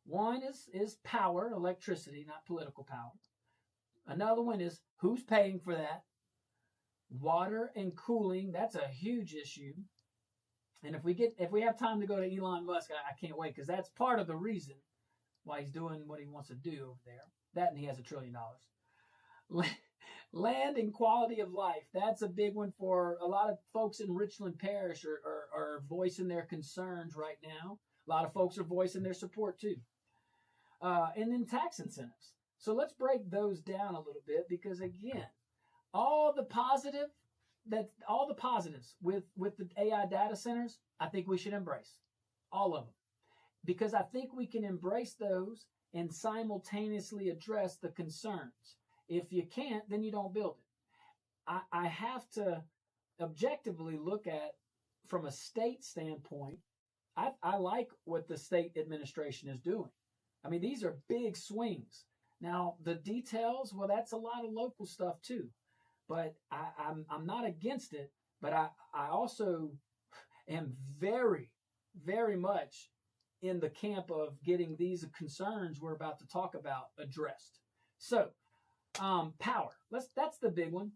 One is power, electricity, not political power. Another one is who's paying for that. Water and cooling, that's a huge issue. And if we have time to go to Elon Musk, I can't wait, because that's part of the reason why he's doing what he wants to do over there. That, and he has $1 trillion. Land and quality of life, that's a big one for a lot of folks in Richland Parish are voicing their concerns right now. A lot of folks are voicing their support too. And then tax incentives. So let's break those down a little bit, because again, all the positives with the AI data centers, I think we should embrace all of them, because I think we can embrace those and simultaneously address the concerns. If you can't, then you don't build it. I have to objectively look at, from a state standpoint, I like what the state administration is doing. I mean, these are big swings. Now, the details, well, that's a lot of local stuff too. But I'm not against it, but I also am very, very much in the camp of getting these concerns we're about to talk about addressed. So, power. That's the big one.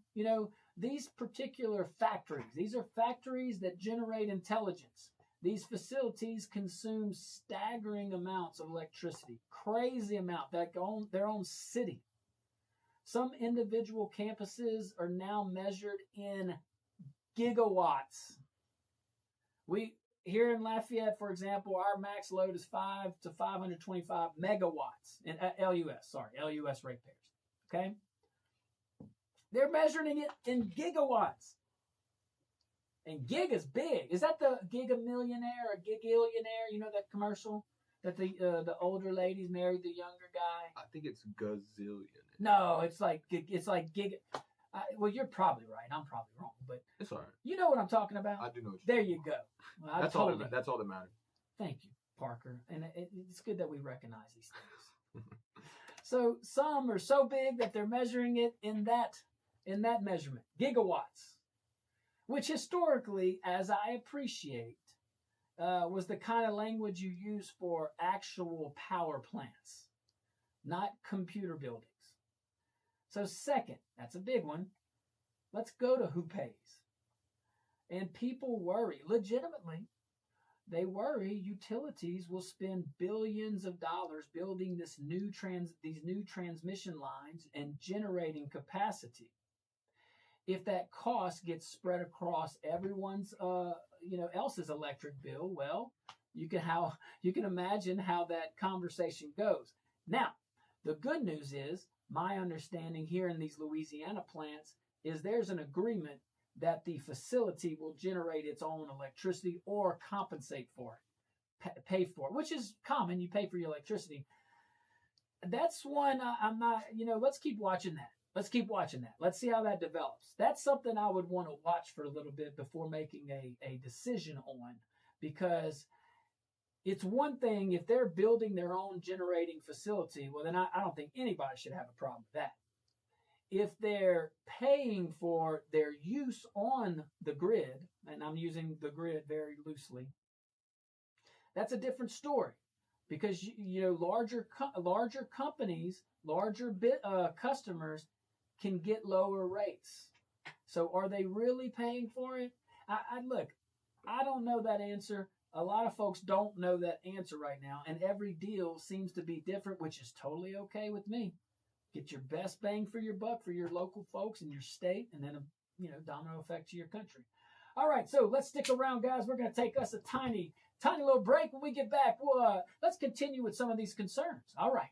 These particular factories, these are factories that generate intelligence. These facilities consume staggering amounts of electricity, crazy amount, that own their own city. Some individual campuses are now measured in gigawatts. Here in Lafayette, for example, our max load is 5 to 525 megawatts in LUS ratepayers. Okay? They're measuring it in gigawatts. And giga's big. Is that the giga millionaire or gigillionaire? You know that commercial that the older ladies married the younger guy? I think it's gazillion. No, it's like giga. Well, you're probably right. I'm probably wrong, but It's all right. you know what I'm talking about. I do know what There you go. Well, that's all that matters. Thank you, Parker. And it's good that we recognize these things. So some are so big that they're measuring it in that measurement, gigawatts, which historically, as I appreciate, was the kind of language you use for actual power plants, not computer buildings. So second, that's a big one. Let's go to who pays. And people worry, legitimately, they worry utilities will spend billions of dollars building these new transmission lines and generating capacity. If that cost gets spread across everyone's else's electric bill, well, you can imagine how that conversation goes. Now, the good news is, my understanding here in these Louisiana plants is there's an agreement that the facility will generate its own electricity or compensate for it, pay for it, which is common. You pay for your electricity. That's one I'm not, let's keep watching that. Let's see how that develops. That's something I would want to watch for a little bit before making a decision on, because it's one thing if they're building their own generating facility, well, then I don't think anybody should have a problem with that. If they're paying for their use on the grid, and I'm using the grid very loosely, that's a different story, because larger companies, larger customers can get lower rates. So are they really paying for it? I don't know that answer. A lot of folks don't know that answer right now, and every deal seems to be different, which is totally okay with me. Get your best bang for your buck for your local folks in your state, and then a domino effect to your country. All right, so let's stick around, guys. We're going to take us a tiny little break. When we get back, let's continue with some of these concerns. All right.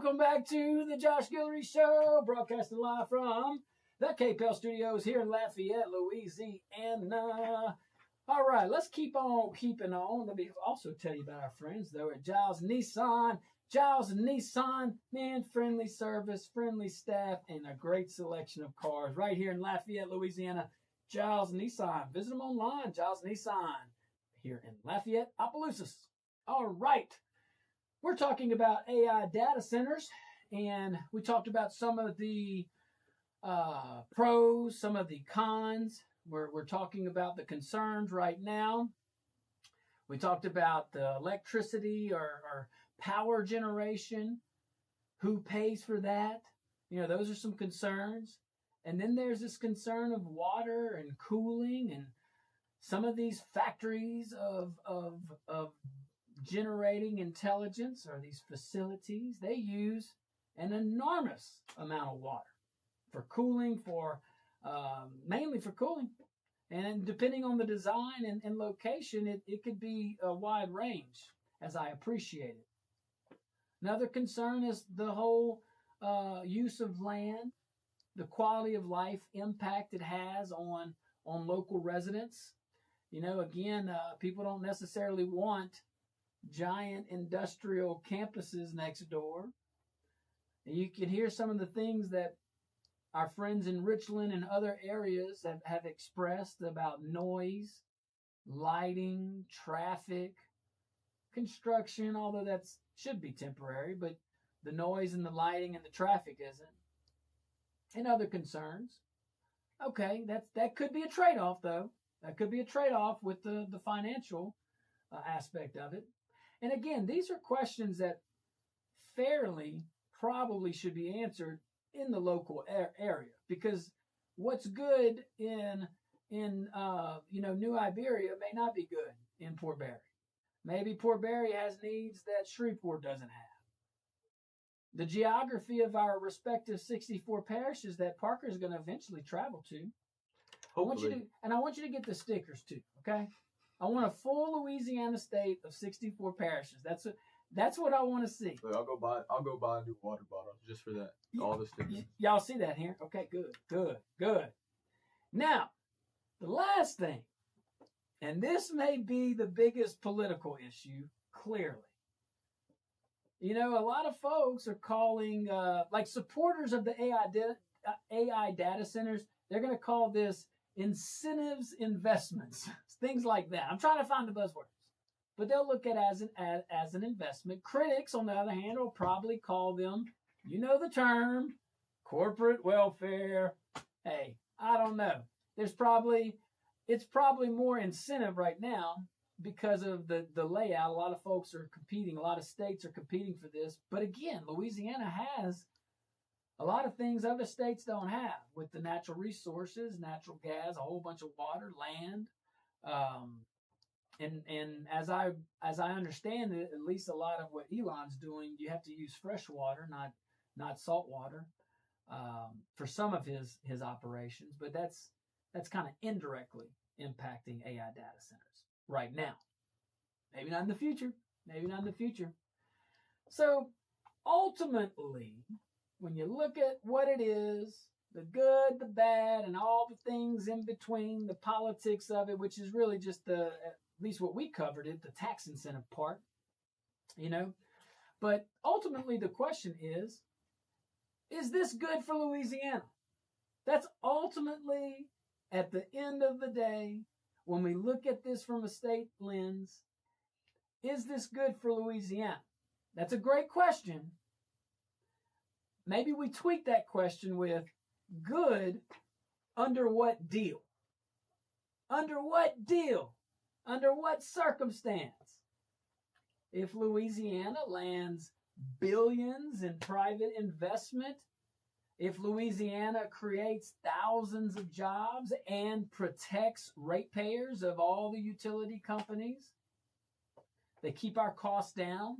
Welcome back to the Josh Guillory Show, broadcasting live from the KPEL Studios here in Lafayette, Louisiana. All right, let's keep on keeping on. Let me also tell you about our friends, though, at Giles Nissan. Giles Nissan, man, friendly service, friendly staff, and a great selection of cars right here in Lafayette, Louisiana. Giles Nissan. Visit them online, Giles Nissan, here in Lafayette, Opelousas. All right. We're talking about AI data centers, and we talked about some of the pros, some of the cons. We're talking about the concerns right now. We talked about the electricity or power generation, who pays for that. You know, those are some concerns. And then there's this concern of water and cooling, and some of these factories of generating intelligence, or these facilities, they use an enormous amount of water for cooling, mainly for cooling. And depending on the design and location, it could be a wide range, as I appreciate it. Another concern is the whole use of land, the quality of life impact it has on local residents. You know, again, people don't necessarily want giant industrial campuses next door. And you can hear some of the things that our friends in Richland and other areas have expressed about noise, lighting, traffic, construction, although that should be temporary, but the noise and the lighting and the traffic isn't. And other concerns. Okay, that could be a trade-off, though. That could be a trade-off with the financial aspect of it. And again, these are questions that fairly probably should be answered in the local area, because what's good in New Iberia may not be good in Port Barry. Maybe Port Barry has needs that Shreveport doesn't have. The geography of our respective 64 parishes that Parker is going to eventually travel to. Hopefully. I want you to get the stickers too, okay? I want a full Louisiana state of 64 parishes. That's what I want to see. Look, I'll go buy a new water bottle just for that. All the stickers. Y'all see that here? Okay, good. Now, the last thing, and this may be the biggest political issue, clearly. You know, a lot of folks are calling, like supporters of the AI data centers, they're going to call this incentives investments, things like that. I'm trying to find the buzzwords, but they'll look at it as an investment. Critics, on the other hand, will probably call them, you know the term, corporate welfare. Hey, I don't know. It's probably more incentive right now because of the layout. A lot of folks are competing. A lot of states are competing for this. But again, Louisiana has a lot of things other states don't have, with the natural resources, natural gas, a whole bunch of water, land. And as I understand it, at least a lot of what Elon's doing, you have to use fresh water, not salt water, for some of his operations. But that's kind of indirectly impacting AI data centers right now. Maybe not in the future. So ultimately, when you look at what it is, the good, the bad, and all the things in between, the politics of it, which is really just at least what we covered it, the tax incentive part, you know. But ultimately the question is this good for Louisiana? That's ultimately, at the end of the day, when we look at this from a state lens, is this good for Louisiana? That's a great question. Maybe we tweak that question with good under what deal? Under what deal? Under what circumstance? If Louisiana lands billions in private investment, if Louisiana creates thousands of jobs and protects ratepayers of all the utility companies, they keep our costs down,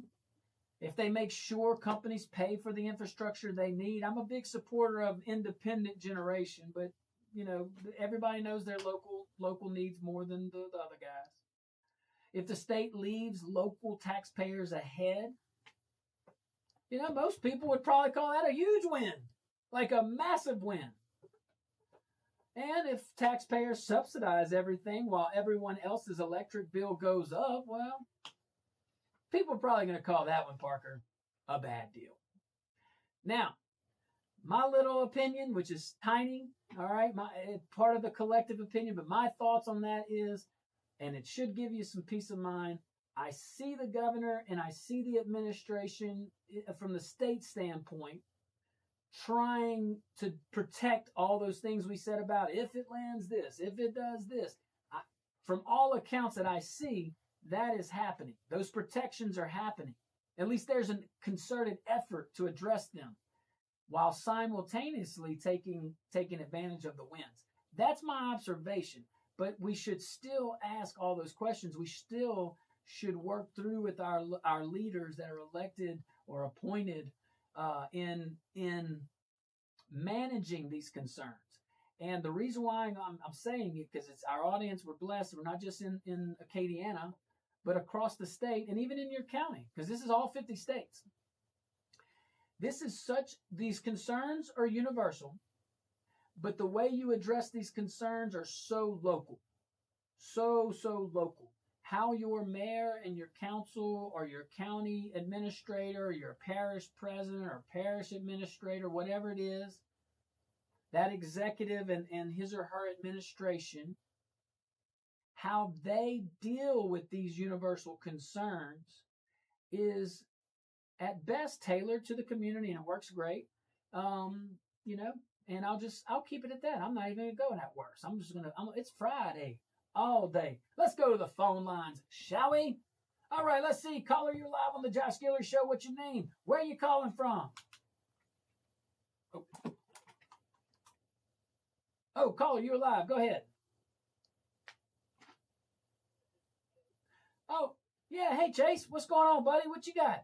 if they make sure companies pay for the infrastructure they need. I'm a big supporter of independent generation, but you know, everybody knows their local needs more than the other guys. If the state leaves local taxpayers ahead, Most people would probably call that a huge win, like a massive win. And if taxpayers subsidize everything while everyone else's electric bill goes up, well, people are probably going to call that one, Parker, a bad deal. Now, my little opinion, which is tiny, all right, it's part of the collective opinion, but my thoughts on that is, and it should give you some peace of mind, I see the governor and I see the administration from the state standpoint trying to protect all those things we said about if it lands this, if it does this. From all accounts that I see, that is happening. Those protections are happening. At least there's a concerted effort to address them while simultaneously taking advantage of the wins. That's my observation. But we should still ask all those questions. We still should work through with our leaders that are elected or appointed in managing these concerns. And the reason why I'm saying it, because it's our audience, we're blessed. We're not just in Acadiana, but across the state and even in your county, because this is all 50 states. These concerns are universal, but the way you address these concerns are so local, so local. How your mayor and your council or your county administrator or your parish president or parish administrator, whatever it is, that executive and his or her administration, how they deal with these universal concerns is at best tailored to the community, and it works great. And I'll keep it at that. I'm not even going to go that worse. It's Friday all day. Let's go to the phone lines, shall we? All right, let's see. Caller, you're live on the Josh Guillory Show. What's your name? Where are you calling from? Oh, caller, you're live. Go ahead. Oh, yeah. Hey, Chase, what's going on, buddy? What you got?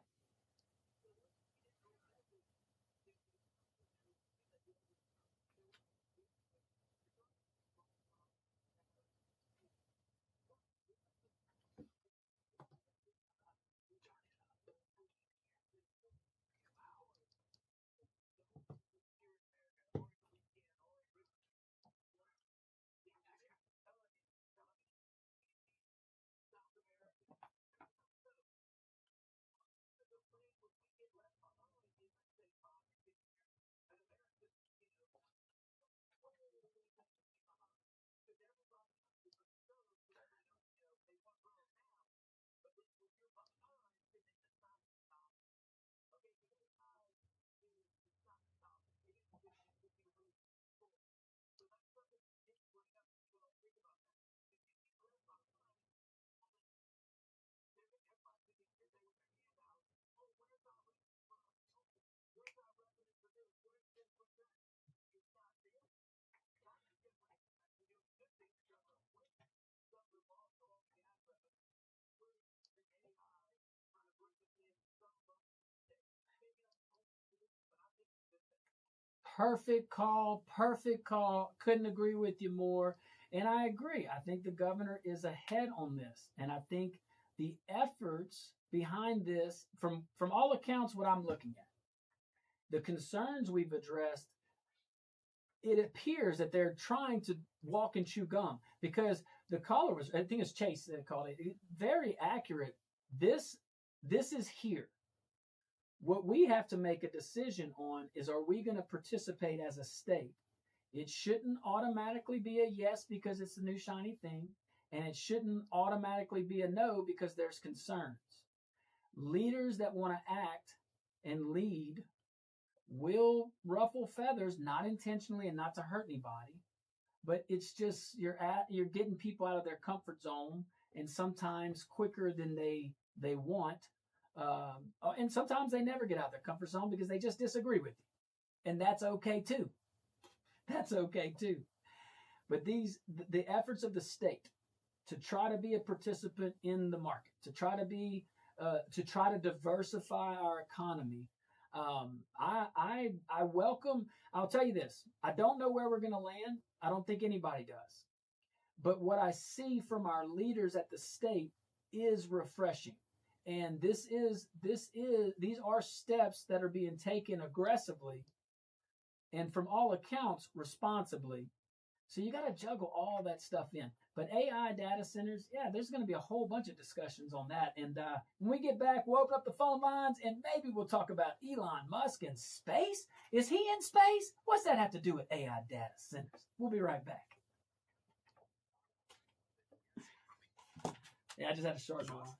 Perfect call. Perfect call. Couldn't agree with you more. And I agree. I think the governor is ahead on this. And I think the efforts behind this, from all accounts, what I'm looking at, the concerns we've addressed, it appears that they're trying to walk and chew gum, because the caller was, I think it's Chase that called it, very accurate. This is here. What we have to make a decision on is, are we going to participate as a state? It shouldn't automatically be a yes because it's a new shiny thing, and it shouldn't automatically be a no because there's concerns. Leaders that want to act and lead will ruffle feathers, not intentionally and not to hurt anybody, but it's just you're getting people out of their comfort zone, and sometimes quicker than they want. And sometimes they never get out of their comfort zone because they just disagree with you. And that's okay too. That's okay too. But the efforts of the state to try to be a participant in the market, to try to diversify our economy, I welcome. I'll tell you this. I don't know where we're going to land. I don't think anybody does. But what I see from our leaders at the state is refreshing. And these are steps that are being taken aggressively and from all accounts responsibly. So you got to juggle all that stuff in. But AI data centers, yeah, there's going to be a whole bunch of discussions on that. And when we get back, woke up the phone lines, and maybe we'll talk about Elon Musk in space. Is he in space? What's that have to do with AI data centers? We'll be right back. Yeah, I just had to short my line.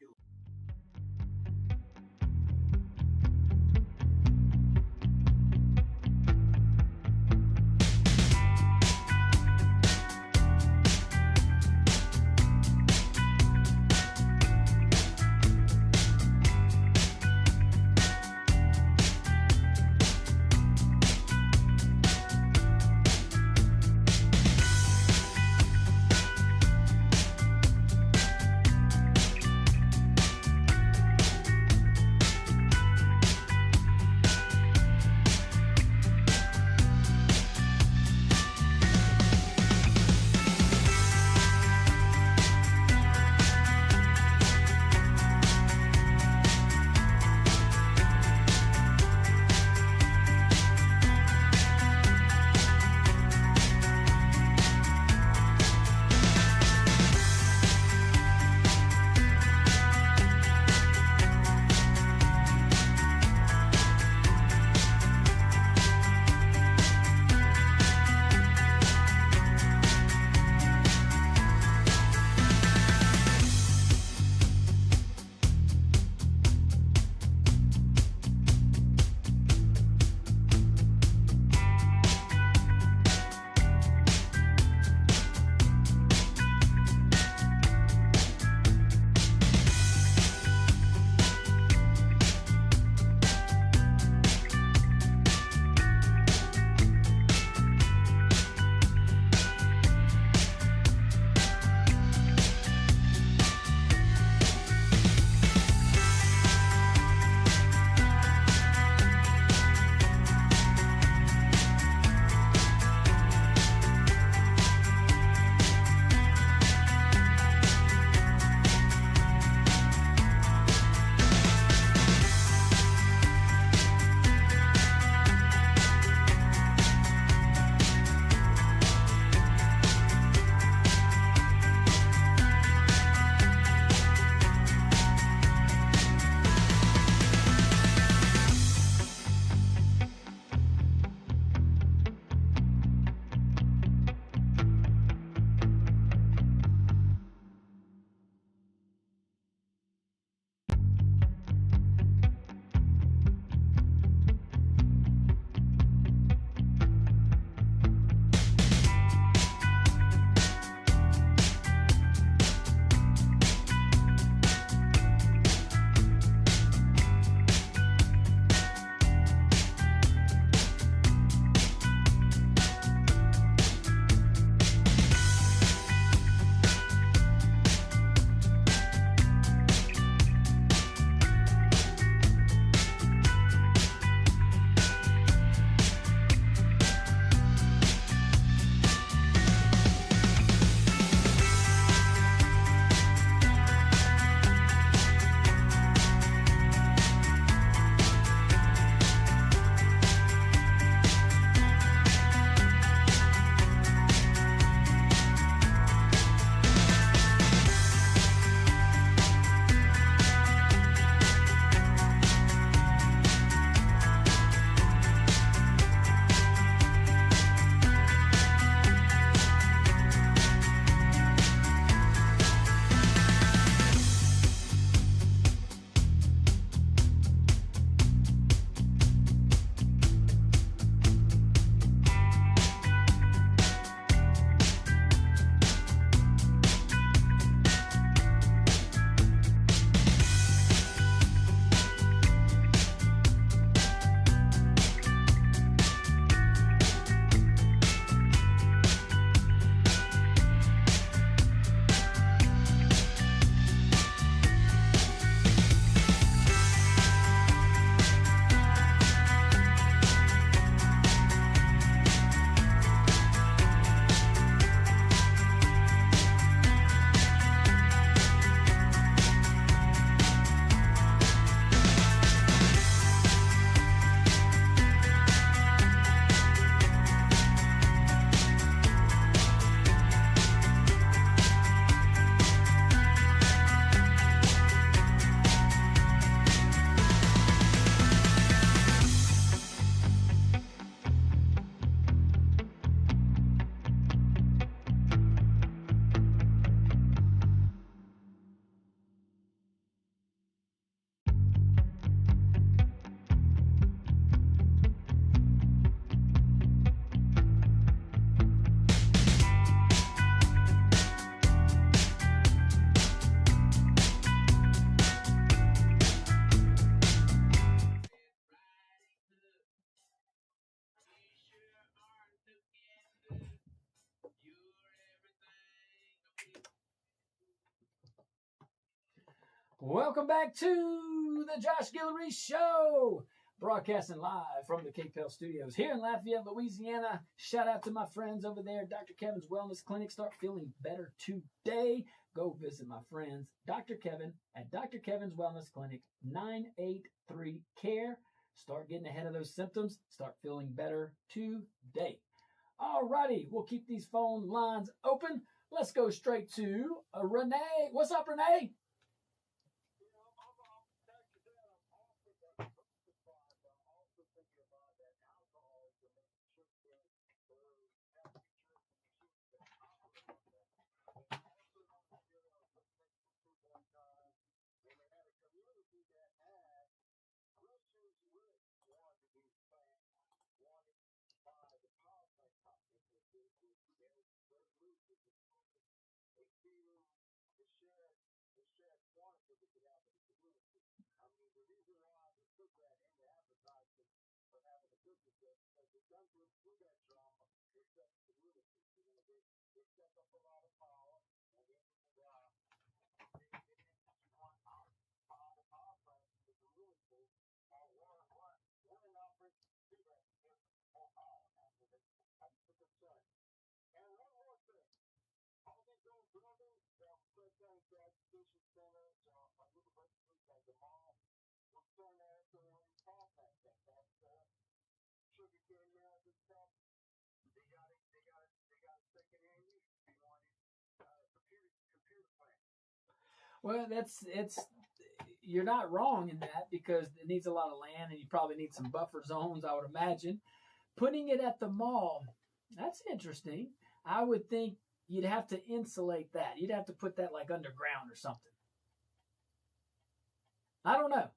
Welcome back to the Josh Guillory Show, broadcasting live from the KPEL studios here in Lafayette, Louisiana. Shout out to my friends over there, Dr. Kevin's Wellness Clinic. Start feeling better today. Go visit my friends, Dr. Kevin at Dr. Kevin's Wellness Clinic, 983 CARE. Start getting ahead of those symptoms. Start feeling better today. All righty, we'll keep these phone lines open. Let's go straight to Renee. What's up, Renee? Well, you're not wrong in that, because it needs a lot of land and you probably need some buffer zones, I would imagine. Putting it at the mall, that's interesting. I would think you'd have to insulate that. You'd have to put that like underground or something. I don't know.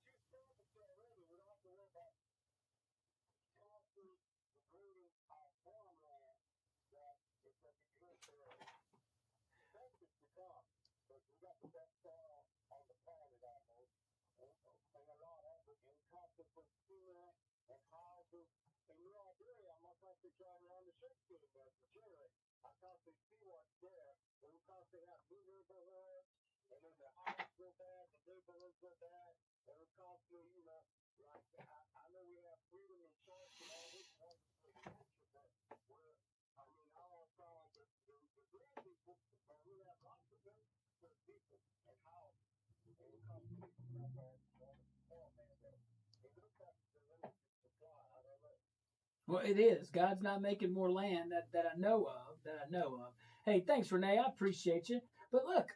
Well, it is. God's not making more land that I know of. Hey, thanks, Renee. I appreciate you. But look,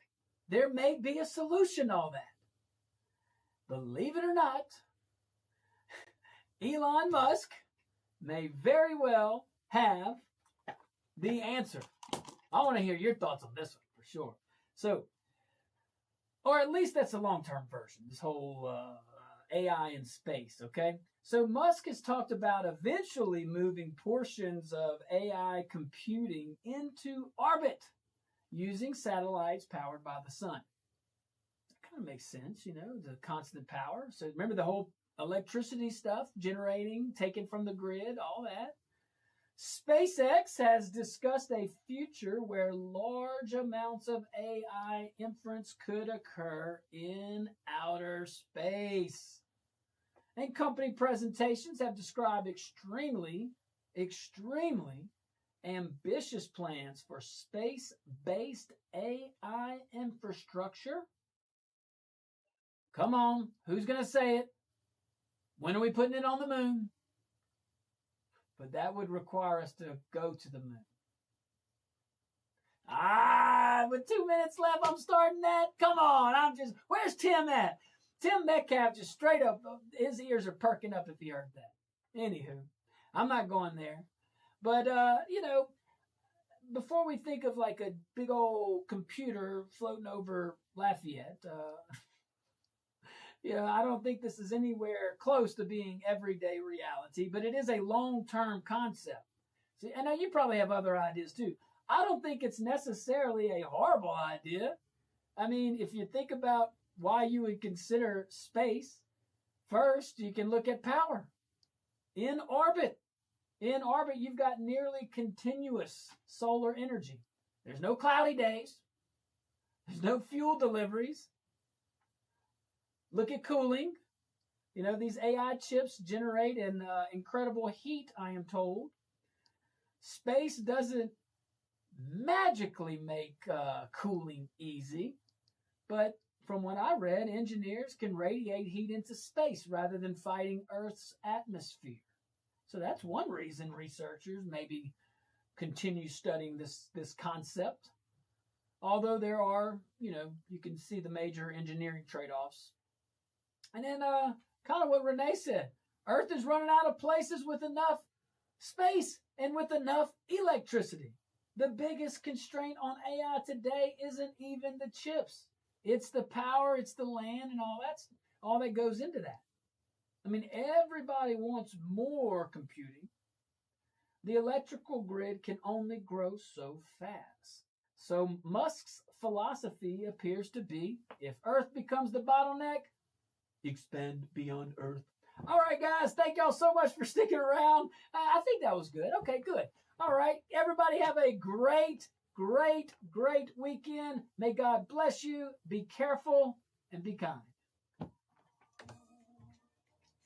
there may be a solution to all that. Believe it or not, Elon Musk may very well have the answer. I want to hear your thoughts on this one for sure. So, or at least that's the long-term version, this whole AI in space, okay? So Musk has talked about eventually moving portions of AI computing into orbit using satellites powered by the sun. That kind of makes sense, the constant power. So remember the whole electricity stuff, generating, taken from the grid, all that. SpaceX has discussed a future where large amounts of AI inference could occur in outer space. And company presentations have described extremely ambitious plans for space-based AI infrastructure. Come on, who's going to say it? When are we putting it on the moon? But that would require us to go to the moon. With 2 minutes left, I'm starting that. Come on, where's Tim at? Tim Metcalf just straight up, his ears are perking up if he heard that. Anywho, I'm not going there. But, before we think of like a big old computer floating over Lafayette, I don't think this is anywhere close to being everyday reality, but it is a long-term concept. See, I know you probably have other ideas too. I don't think it's necessarily a horrible idea. I mean, if you think about why you would consider space, first, you can look at power. In orbit, you've got nearly continuous solar energy. There's no cloudy days. There's no fuel deliveries. Look at cooling. You know, these AI chips generate an incredible heat, I am told. Space doesn't magically make cooling easy, but from what I read, engineers can radiate heat into space rather than fighting Earth's atmosphere. So that's one reason researchers maybe continue studying this concept. Although there are, you can see the major engineering trade-offs. And then kind of what Renee said, Earth is running out of places with enough space and with enough electricity. The biggest constraint on AI today isn't even the chips. It's the power, it's the land, and all that goes into that. I mean, everybody wants more computing. The electrical grid can only grow so fast. So Musk's philosophy appears to be, if Earth becomes the bottleneck, expand beyond Earth. All right, guys, thank y'all so much for sticking around. I think that was good. Okay, good. All right, everybody have a great weekend. May God bless you. Be careful and be kind.